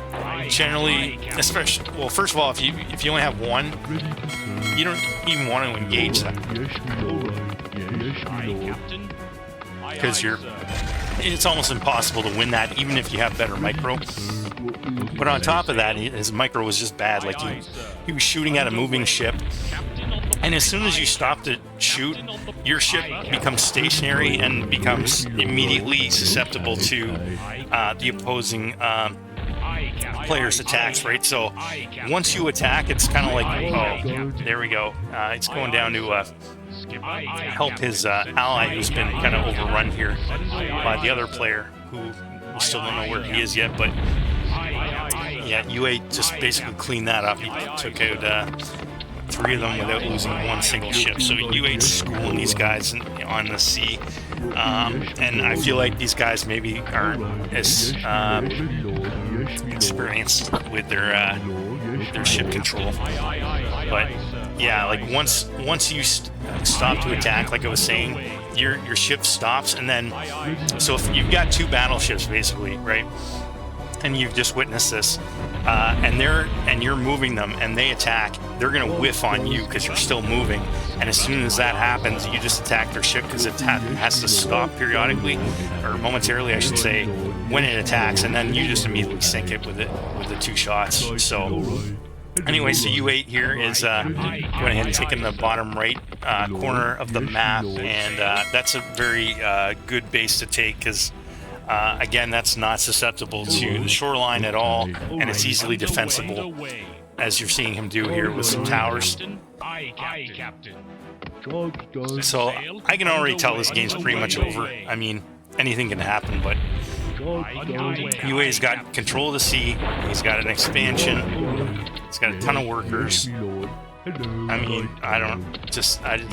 generally, especially, well, first of all, if you only have one, you don't even want to engage that, because it's almost impossible to win that, even if you have better micro. But on top of that, his micro was just bad. Like, he was shooting at a moving ship, and as soon as you stop to shoot, your ship becomes stationary and becomes immediately susceptible to the opposing player's attacks, right? So once you attack, it's kind of like, oh, there we go. It's going down to help his ally, who's been kind of overrun here by the other player, who we still don't know where he is yet. But yeah, U8 just basically cleaned that up. He took out 3 of them without losing one single ship. So U8's schooling these guys on the sea. And I feel like these guys maybe aren't as experienced with their ship control. But yeah, like once you stop to attack, like I was saying, your ship stops, and then, so if you've got 2 battleships basically, right, and you've just witnessed this, and you're moving them, and they attack, they're going to whiff on you because you're still moving. And as soon as that happens, you just attack their ship, because it has to stop periodically, or momentarily, I should say, when it attacks, and then you just immediately sink it with the 2 shots. So anyway, so U8 here is going ahead and taking the bottom right corner of the map, and that's a very good base to take, because again, that's not susceptible to the shoreline at all, and it's easily defensible, as you're seeing him do here with some towers. So I can already tell this game's pretty much over. I mean, anything can happen, but UA's got control of the sea. He's got an expansion. He's got a ton of workers. I mean, I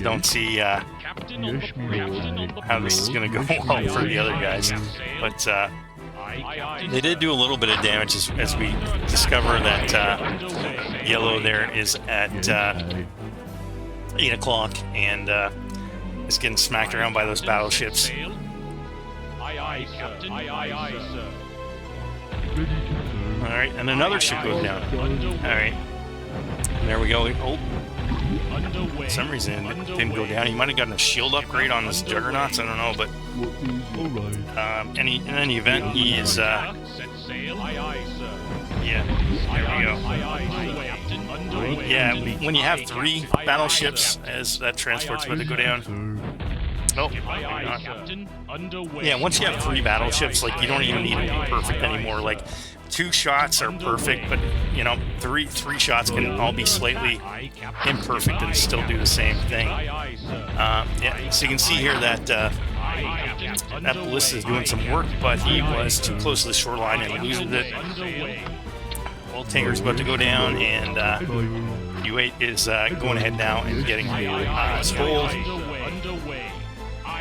don't see how this is going to go well for the other guys. But they did do a little bit of damage as we discover that yellow there is at 8 o'clock and is getting smacked around by those battleships. Alright, and another ship goes down. Alright. And there we go. Oh, for some reason it didn't go down. He might have gotten a shield upgrade on his juggernauts. I don't know, but in any event, he is. Yeah, there we go. Yeah, when you have 3 battleships, as that transport's about to go down. Oh, yeah, once you have 3 battleships, like, you don't even need to be perfect anymore. Like, 2 shots are perfect, but, you know, three shots can all be slightly imperfect and still do the same thing. Yeah, so you can see here that that ballista is doing some work, but he was too close to the shoreline and loses it. Old tanker's about to go down, and U8 is going ahead now and getting his hold.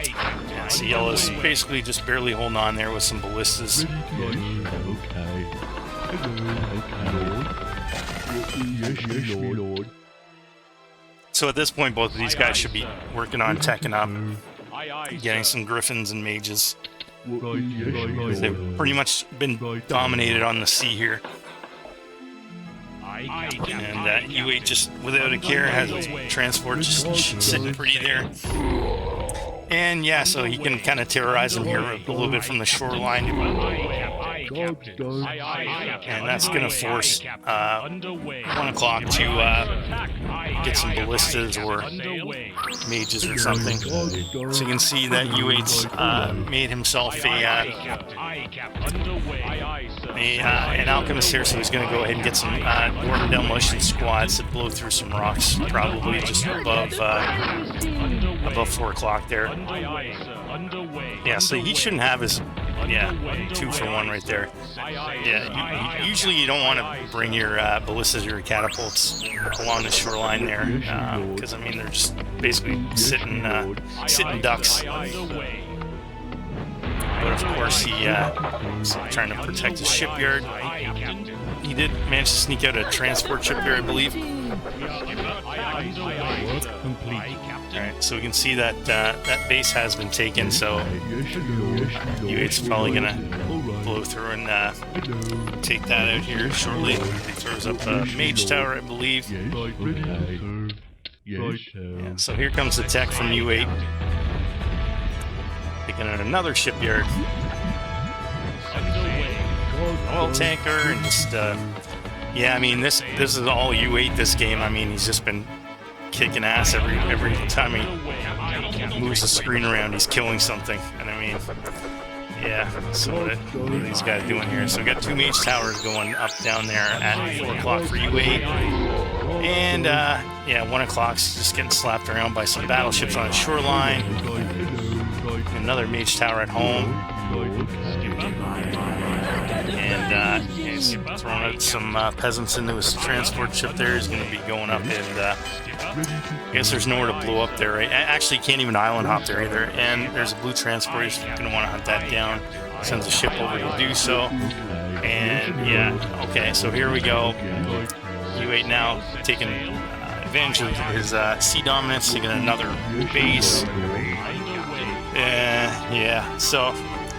Yeah, so Yellow's basically just barely holding on there with some ballistas. So at this point, both of these guys should be working on teching up, getting some griffins and mages. They've pretty much been dominated on the sea here. And U8 just, without a care, has a transport just sitting pretty there. And yeah, so he can kind of terrorize them here a little bit from the shoreline. And that's going to force 1 o'clock to get some ballistas or mages or something. So you can see that U8's made himself an alchemist here, so he's going to go ahead and get some dwarven demolition squads to blow through some rocks, probably just above 4 o'clock there. Yeah, so he shouldn't have his 2 for 1 right there. Yeah, usually you don't want to bring your ballistas or your catapults along the shoreline there, because I mean they're just basically sitting ducks. But of course he's trying to protect the shipyard. He did manage to sneak out a transport ship here, I believe. Alright, so we can see that that base has been taken, so U8's probably going to blow through and take that out here shortly. He throws up a mage tower, I believe. Yeah, so here comes the tech from U8. Taking out another shipyard. Oil tanker and just yeah, I mean this is all U8 this game. I mean he's just been kicking ass every time he moves the screen around, he's killing something. And I mean, yeah, so what are these guys doing here? So we got 2 mage towers going up down there at 4 o'clock for U8. And yeah, 1 o'clock's just getting slapped around by some battleships on the shoreline. Another mage tower at home. And he's throwing out some peasants into his transport ship there. He's going to be going up, and I guess there's nowhere to blow up there, right? Actually, you can't even island hop there either. And there's a blue transport. He's going to want to hunt that down. Sends a ship over to do so. And yeah, okay, so here we go. U8 now taking advantage of his sea dominance, taking another base. Yeah, so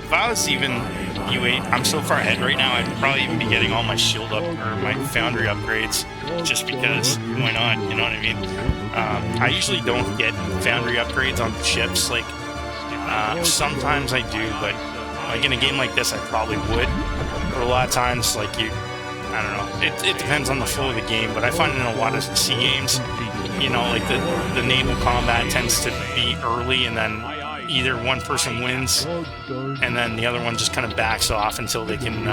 if I was even U8, I'm so far ahead right now, I'd probably even be getting all my shield up, or my foundry upgrades, just because, why not, you know what I mean? I usually don't get foundry upgrades on ships, like, sometimes I do, but, like, in a game like this, I probably would, but a lot of times, like, I don't know, it depends on the flow of the game, but I find in a lot of sea games, you know, like, the naval combat tends to be early, and then either one person wins and then the other one just kind of backs off until they can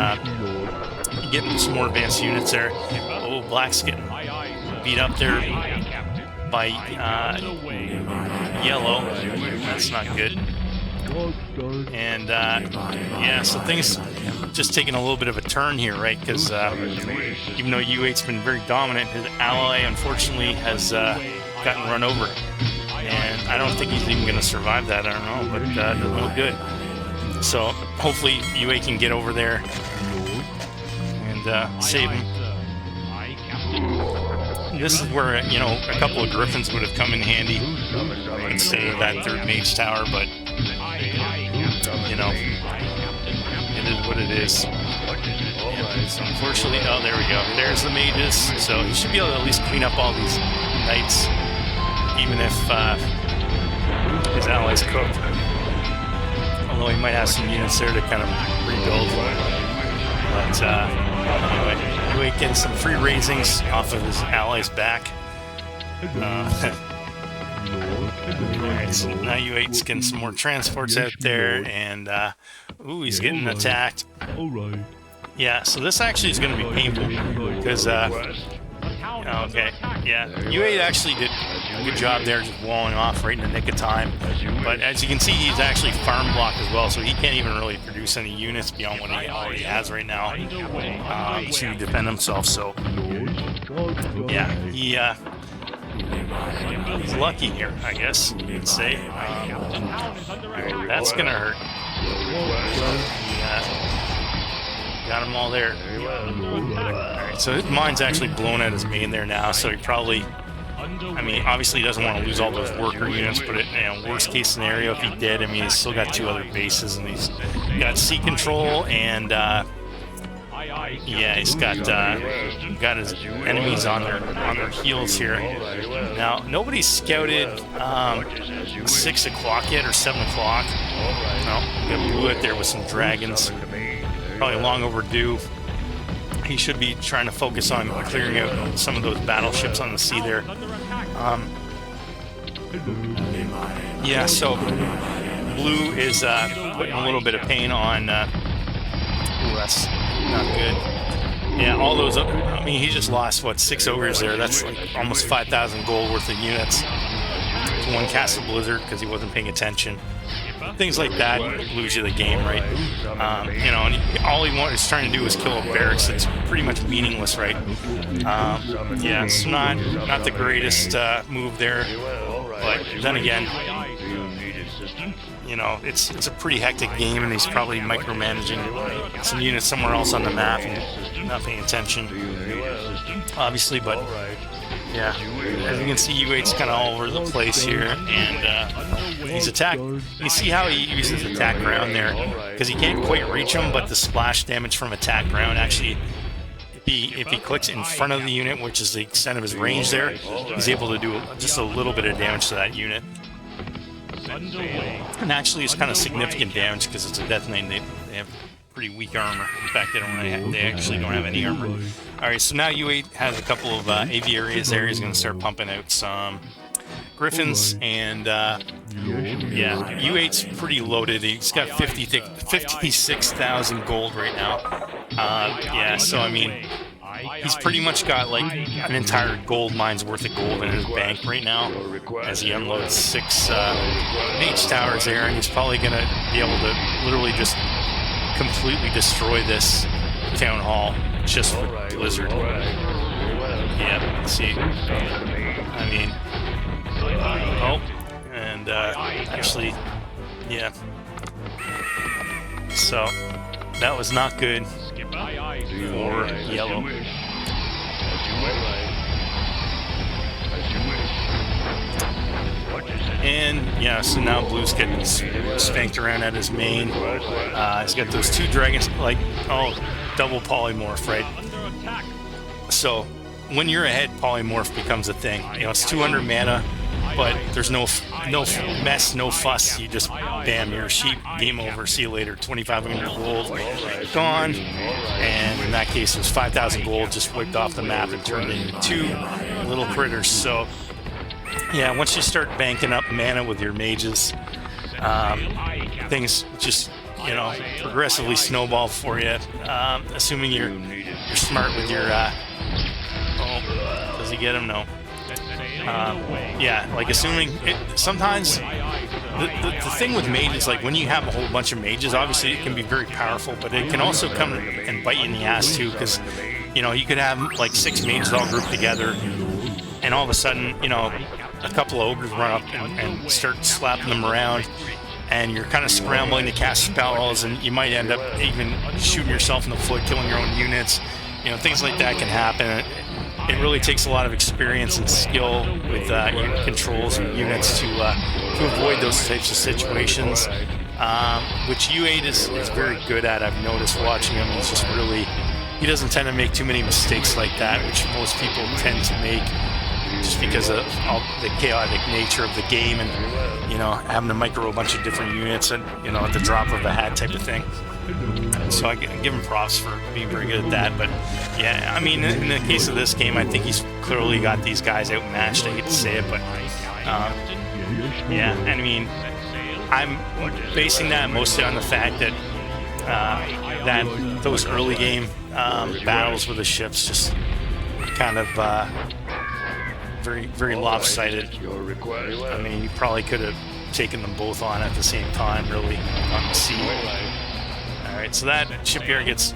get some more advanced units there. Oh, Black's getting beat up there by Yellow. That's not good. And yeah, so things just taking a little bit of a turn here, right? Because even though U8's been very dominant, his ally unfortunately has gotten run over. And I don't think he's even going to survive that, I don't know, but it doesn't look good. So hopefully U8 can get over there and save him. This is where, you know, a couple of griffins would have come in handy instead of that 3rd mage tower, but, you know, it is what it is. So unfortunately, oh, there we go. There's the mages, so he should be able to at least clean up all these knights, even if his allies cooked. Although he might have some units there to kind of rebuild. But anyway, U8 getting some free raisings off of his allies' back. Alright, so now U8's getting some more transports out there, and ooh, he's getting attacked. Yeah, so this actually is going to be painful, because okay, yeah, U8 actually did good job there, just walling off right in the nick of time. But as you can see, he's actually farm blocked as well, so he can't even really produce any units beyond what he already has right now to defend himself. So yeah, he's lucky here, I guess you could say. That's gonna hurt. Got them all there. Alright, so his mine's actually blown out his main there now, so he probably, I mean, obviously he doesn't want to lose all those worker units, but worst case scenario, if he did, I mean, he's still got 2 other bases, and he's got sea control, and yeah, he's got his enemies on their heels here. Now, nobody's scouted 6 o'clock yet, or 7 o'clock. No, we got blue out there with some dragons. Probably long overdue. He should be trying to focus on clearing out some of those battleships on the sea there. Yeah, so blue is putting a little bit of pain on. Ooh, that's not good. Yeah, all those. I mean, he just lost what, 6 ogres there. That's like almost 5,000 gold worth of units to one Castle Blizzard because he wasn't paying attention. Things like that lose you the game, right? You know, and all he's trying to do is kill a barracks. It's pretty much meaningless, right? Yeah, it's not the greatest move there, but then again, you know, it's a pretty hectic game, and he's probably micromanaging some units somewhere else on the map and not paying attention, obviously. But yeah, as you can see, U8's kind of all over the place here, and he's attacked. You see how he uses attack ground there, because he can't quite reach him, but the splash damage from attack ground actually, if he clicks in front of the unit, which is the extent of his range there, he's able to do just a little bit of damage to that unit. And actually, it's kind of significant damage because it's a Death Knight. They have pretty weak armor. In fact, they actually don't have any armor. All right, so now U8 has a couple of aviaries there. He's going to start pumping out some Griffins, and yeah, U8's pretty loaded. He's got 56,000 gold right now. Yeah, so I mean, he's pretty much got like an entire gold mine's worth of gold in his bank right now, as he unloads 6 mage towers there, and he's probably going to be able to literally just completely destroy this town hall just for Blizzard. Yeah, see, I mean, oh, and actually, yeah, so that was not good for yellow. And yeah, so now blue's getting spanked around at his main. He's got those 2 dragons, like, oh, double polymorph, right? So when you're ahead, polymorph becomes a thing. You know, it's 200 mana, but there's no mess, no fuss. You just, bam, you're a sheep, game over, see you later. 2,500 gold, gone. And in that case, it was 5,000 gold just wiped off the map and turned into 2 little critters. So yeah, once you start banking up mana with your mages, things just, you know, progressively snowball for you. Assuming you're smart with your. Oh, does he get him? No. Yeah, like assuming sometimes the thing with mages, like when you have a whole bunch of mages, obviously it can be very powerful, but it can also come and bite you in the ass too, because you know, you could have like 6 mages all grouped together, and all of a sudden, you know, a couple of ogres run up and start slapping them around, and you're kind of scrambling to cast spells, and you might end up even shooting yourself in the foot, killing your own units. You know, things like that can happen. It really takes a lot of experience and skill with your controls and units to avoid those types of situations, which U8 is very good at. I've noticed watching him. He's just really, he doesn't tend to make too many mistakes like that, which most people tend to make just because of all the chaotic nature of the game, and you know, having to micro a bunch of different units and, you know, at the drop of a hat type of thing. So I give him props for being very good at that. But yeah, I mean, in the case of this game, I think he's clearly got these guys outmatched. I hate to say it, but yeah, I mean, I'm basing that mostly on the fact that that those early game battles with the ships just kind of very lopsided. I mean, you probably could have taken them both on at the same time, really, on the sea. Alright, so that shipyard gets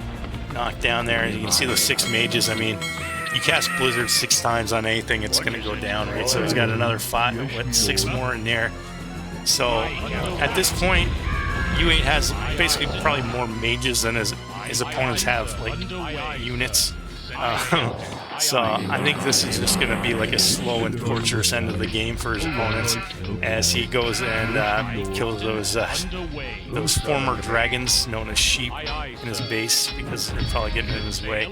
knocked down there. You can see those 6 mages. I mean, you cast Blizzard 6 times on anything, it's going to go down, right? So he's got another 6 more in there. So at this point, U8 has basically probably more mages than his opponents have, like, units. So I think this is just going to be like a slow and torturous end of the game for his opponents as he goes and kills those former dragons known as sheep in his base, because they're probably getting in his way.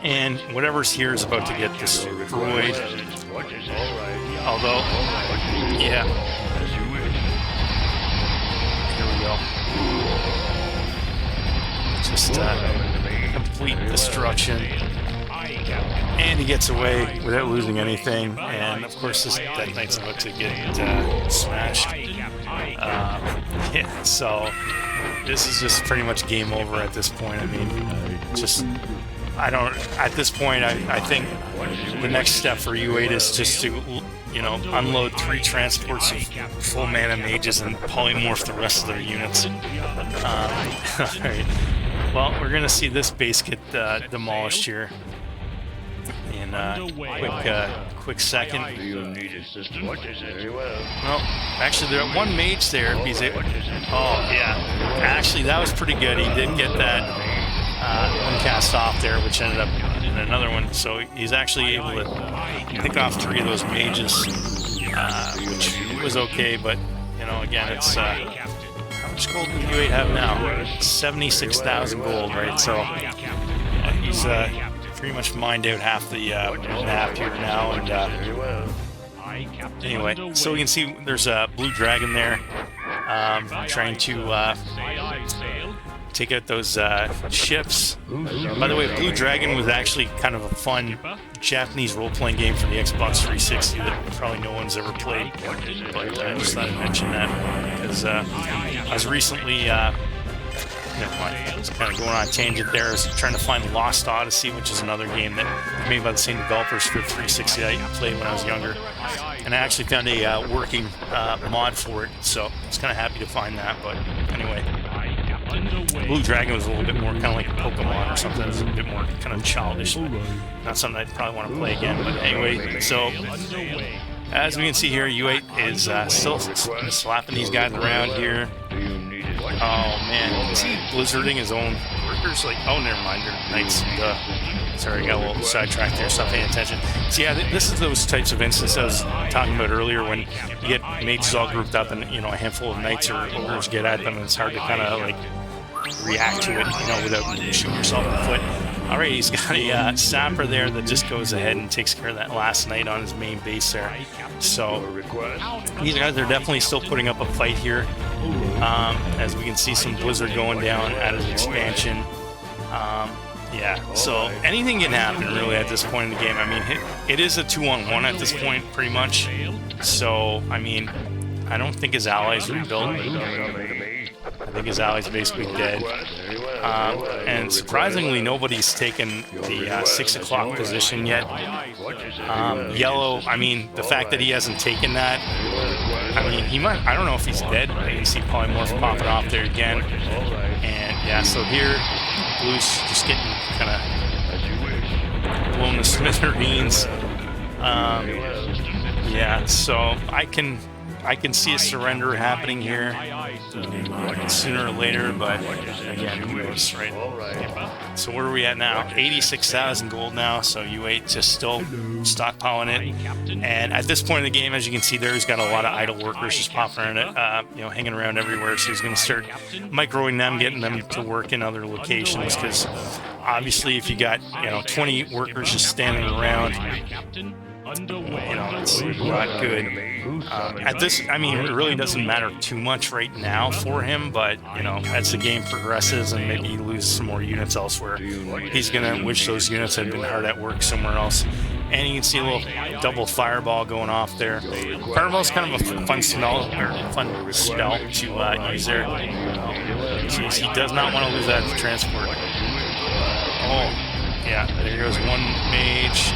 And whatever's here is about to get destroyed. Although, yeah. Here we go. Just complete destruction. And he gets away without losing anything. And of course, this Death Knight's about to get smashed. Yeah, so this is just pretty much game over at this point. I mean, at this point, I think the next step for U8 is just to, you know, unload 3 transports of full mana mages and polymorph the rest of their units. Alright. Well, we're going to see this base get demolished here in a quick second. Well, actually, there one mage there. He's able. Oh, yeah. Actually, that was pretty good. He did get that one cast off there, which ended up in another one. So he's actually able to pick off 3 of those mages, which was okay. But, you know, again, it's... how much gold does U8 have now? 76,000 gold, right? So he's pretty much mined out half the map here now. And anyway, so we can see there's a blue dragon there trying to take out those ships. By the way, Blue Dragon was actually kind of a fun Japanese role-playing game for the Xbox 360 that probably no one's ever played. But I just thought I'd mention that because I was recently, never mind, I was kind of going on a tangent there. I was trying to find Lost Odyssey, which is another game that made by the same developers for 360 that I played when I was younger. And I actually found a working mod for it, so I was kind of happy to find that. But anyway. Blue Dragon was a little bit more kind of like Pokemon or something. It was a bit more kind of childish. Not something I'd probably want to play again. But anyway, so as we can see here, U8 is still slapping these guys around here. Oh man, is he blizzarding his own workers? Like, oh, never mind, they're knights. Sorry, I got a little sidetracked there. Stop paying attention. So yeah, this is those types of instances I was talking about earlier when you get mates all grouped up and, you know, a handful of knights or ogres get at them, and it's hard to kind of like react to it, you know, without shooting yourself in the foot. All right, he's got a sapper there that just goes ahead and takes care of that last knight on his main base there. So these guys are definitely still putting up a fight here. As we can see some blizzard going down at his expansion. Yeah, so anything can happen really at this point in the game. I mean, it is a 2-on-1 at this point, pretty much. So, I mean, I don't think his allies rebuilt. I think his allies basically dead. And surprisingly, nobody's taken the 6 o'clock position yet. Yellow, I mean, the fact that he hasn't taken that, I mean, he might, I don't know if he's dead. You can see Polymorph popping off there again. And yeah, so here, Blue's just getting kind of blown to smithereens. Yeah, so I can see a surrender happening here sooner or later, but again, who knows, right? So where are we at now? 86,000 gold now, so U8 just still stockpiling it. And at this point in the game, as you can see there, he's got a lot of idle workers just popping around it, you know, hanging around everywhere. So he's going to start microing them, getting them to work in other locations, because obviously if you got, you know, 20 workers just standing around, you know, it's not good. At this, I mean, it really doesn't matter too much right now for him, but, you know, as the game progresses and maybe he loses some more units elsewhere, he's going to wish those units had been hard at work somewhere else. And you can see a little double fireball going off there. Fireball's kind of a fun spell to use there. Jeez, he does not want to lose that transport. Oh, yeah, there goes one mage.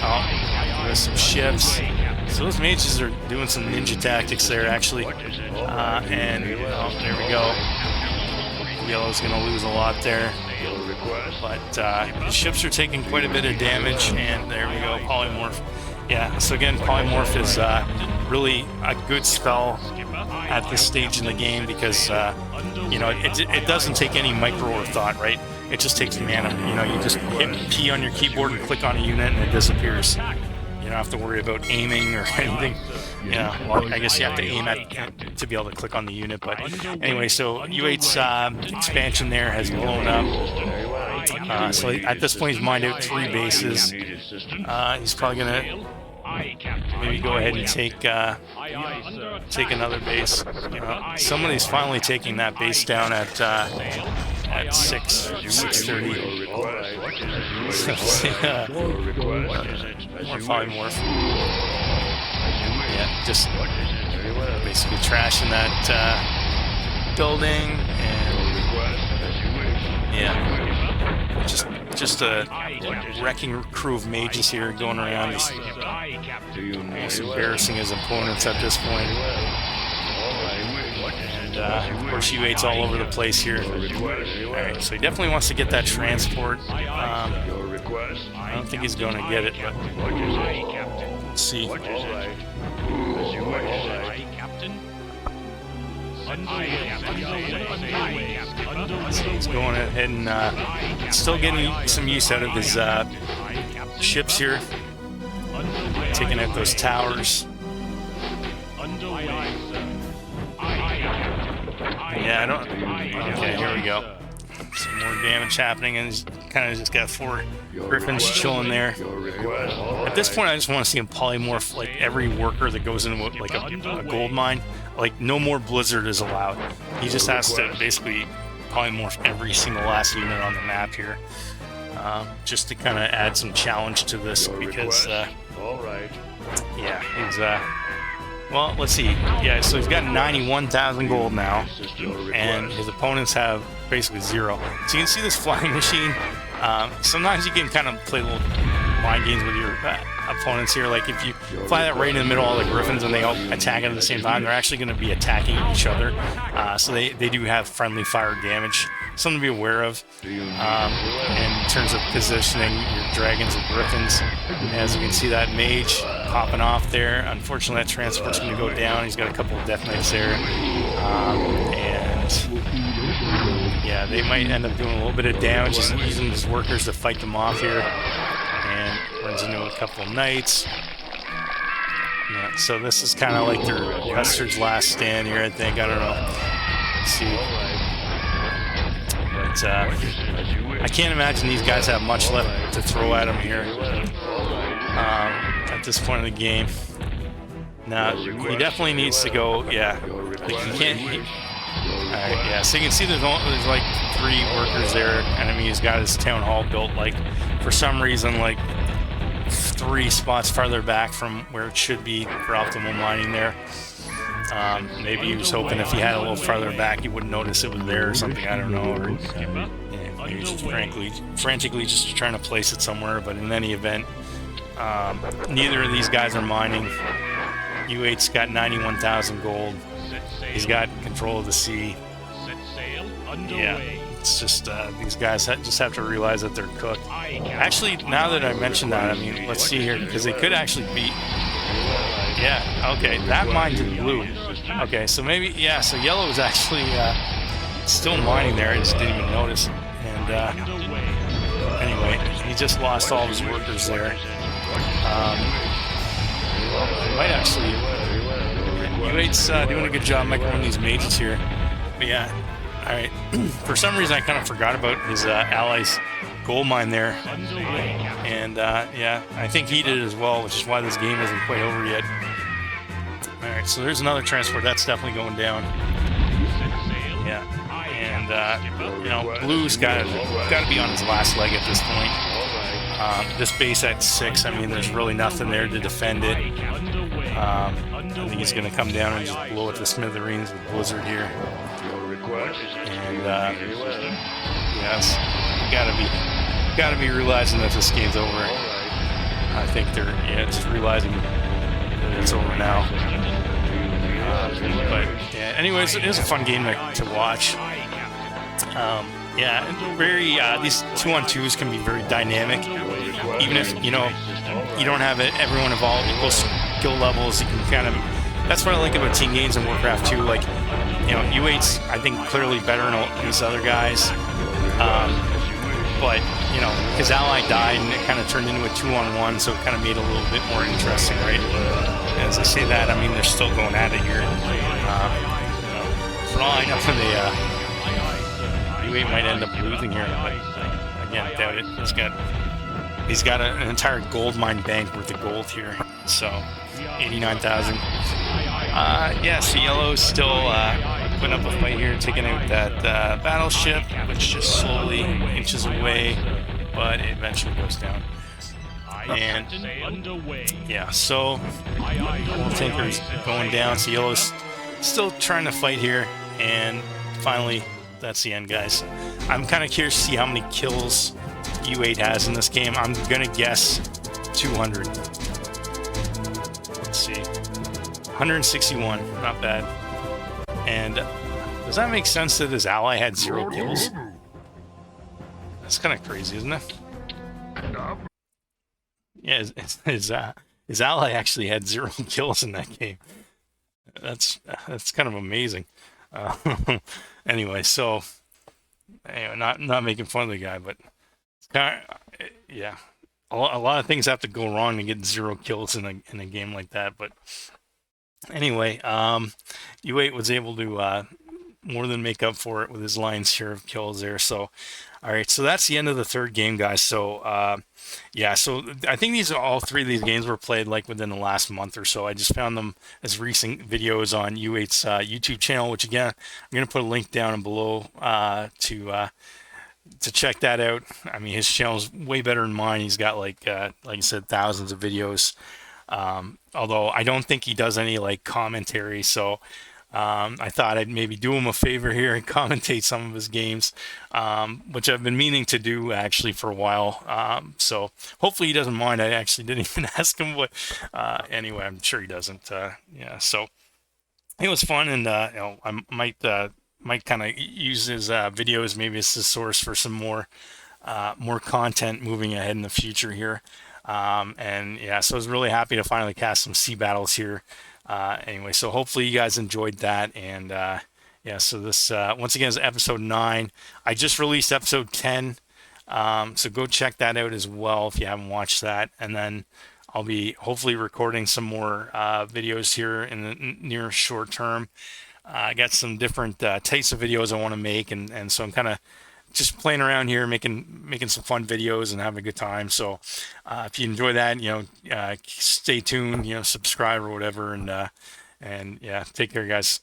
Oh, there's some ships. So those mages are doing some ninja tactics there, actually. And there we go. Yellow's going to lose a lot there. But the ships are taking quite a bit of damage, and there we go, Polymorph. Yeah, so again, Polymorph is really a good spell at this stage in the game because, you know, it doesn't take any micro or thought, right? It just takes mana. You know, you just hit P on your keyboard and click on a unit and it disappears. You don't have to worry about aiming or anything. Yeah, well, I guess you have to aim at to be able to click on the unit. But anyway, so U8's expansion there has blown up. So at this point, he's mined out 3 bases. He's probably gonna maybe go ahead and take another base. You know, somebody's finally taking that base down at 6:30. More polymorph. Yeah, just basically trashing that building, and yeah, just a wrecking crew of mages here going around, just almost embarrassing his opponents at this point. And of course, U8's all over the place here. Alright, so he definitely wants to get that transport. I don't think he's going to get it, but let's see. So he's going ahead and still getting some use out of his ships here. Taking out those towers. Yeah, I don't... Okay, here we go. Some more damage happening, and he's kind of just got 4 griffins chilling there. At this point, I just want to see him polymorph like every worker that goes into like a gold mine. Like, no more blizzard is allowed. He just has to basically polymorph every single last unit on the map here, just to kind of add some challenge to this because, yeah, he's well, let's see. Yeah, so he's got 91,000 gold now, and his opponents have basically 0. So you can see this flying machine. Sometimes you can kind of play little mind games with your opponents here. Like if you fly that right in the middle of the griffins and they all attack at the same time, they're actually going to be attacking each other. So they do have friendly fire damage. Something to be aware of in terms of positioning your dragons and griffins. As you can see, that mage popping off there. Unfortunately, that transport's going to go down. He's got a couple of death knights there. And yeah, they might end up doing a little bit of damage, just using his workers to fight them off here. And runs into a couple of knights. Yeah, so this is kind of like their Custard's last stand here, I think. I don't know. Let's see. But I can't imagine these guys have much left to throw at him here at this point in the game. Now, he definitely needs to go, yeah. Like he can't... Alright, yeah, so you can see there's like 3 workers there. Enemy has got his town hall built, like, for some reason, like, 3 spots farther back from where it should be for optimal mining there. Maybe he was hoping if he had a little farther back, he wouldn't notice it was there or something, I don't know. Or, yeah, maybe just frantically just trying to place it somewhere, but in any event, neither of these guys are mining. U8's got 91,000 gold. He's got control of the sea. Yeah, it's just these guys just have to realize that they're cooked. Actually, now that I mentioned that, I mean, let's see here, because they could actually beat... Yeah, okay, that mine did blue. Okay, so maybe, yeah, so yellow is actually still mining there. I just didn't even notice. And anyway, he just lost all of his workers there. Might actually... U8's doing a good job making one of these mages here. But yeah, alright. For some reason, I kind of forgot about his allies' gold mine there. And yeah, I think he did as well, which is why this game isn't quite over yet. Alright, so there's another transport. That's definitely going down. Yeah. And, you know, Blue's got to be on his last leg at this point. This base at 6, I mean, there's really nothing there to defend it. I think he's going to come down and just blow it to smithereens with Blizzard here. And yes, you gotta be realizing that this game's over. I think they're just realizing that it's over now. But yeah, anyways, it was a fun game to watch. Yeah, very these 2-on-2s can be very dynamic. Even if you don't have everyone of all equal skill levels, you can kind of. That's what I like about team games in Warcraft 2. Like, U8's I think clearly better than these other guys. But his ally died and it kind of turned into a 2-on-1, so it kind of made it a little bit more interesting, right? As I say that, I mean they're still going at it here. For all I know, U8 might end up losing here, but again, doubt it. He's got an entire gold mine bank worth of gold here, so 89,000. Yeah, so Yellow's still putting up a fight here, taking out that battleship, which just slowly inches away, but it eventually goes down. And yeah, so Gold Tanker's going down, so Yellow's still trying to fight here, and finally, that's the end, guys. I'm kind of curious to see how many kills U8 has in this game. I'm gonna guess 200. Let's see, 161, not bad. And does that make sense that his ally had 0 kills? That's kind of crazy, isn't it? Yeah, his ally actually had 0 kills in that game. That's kind of amazing. Anyway, so not making fun of the guy, but it's kind of, yeah, a lot of things have to go wrong to get 0 kills in a game like that. But anyway, U8 was able to more than make up for it with his lion's share of kills there. So, all right, so that's the end of the third game, guys. So, yeah, so I think all 3 of these games were played like within the last month or so. I just found them as recent videos on U8's YouTube channel, which again, I'm going to put a link down below to check that out. I mean, his channel's way better than mine. He's got like I said, thousands of videos. Although I don't think he does any like commentary, so I thought I'd maybe do him a favor here and commentate some of his games, which I've been meaning to do actually for a while. So hopefully he doesn't mind. I actually didn't even ask him, but anyway, I'm sure he doesn't. Yeah, so it was fun, and I might kind of use his videos maybe as a source for some more content moving ahead in the future here. And yeah, so I was really happy to finally cast some sea battles here. Anyway, so hopefully you guys enjoyed that, and yeah, so this once again is episode 9. I just released episode 10, so go check that out as well if you haven't watched that. And then I'll be hopefully recording some more videos here in the near short term. I got some different types of videos I want to make, and so I'm kind of just playing around here, making some fun videos and having a good time. So if you enjoy that, stay tuned, subscribe or whatever, and yeah, take care, guys.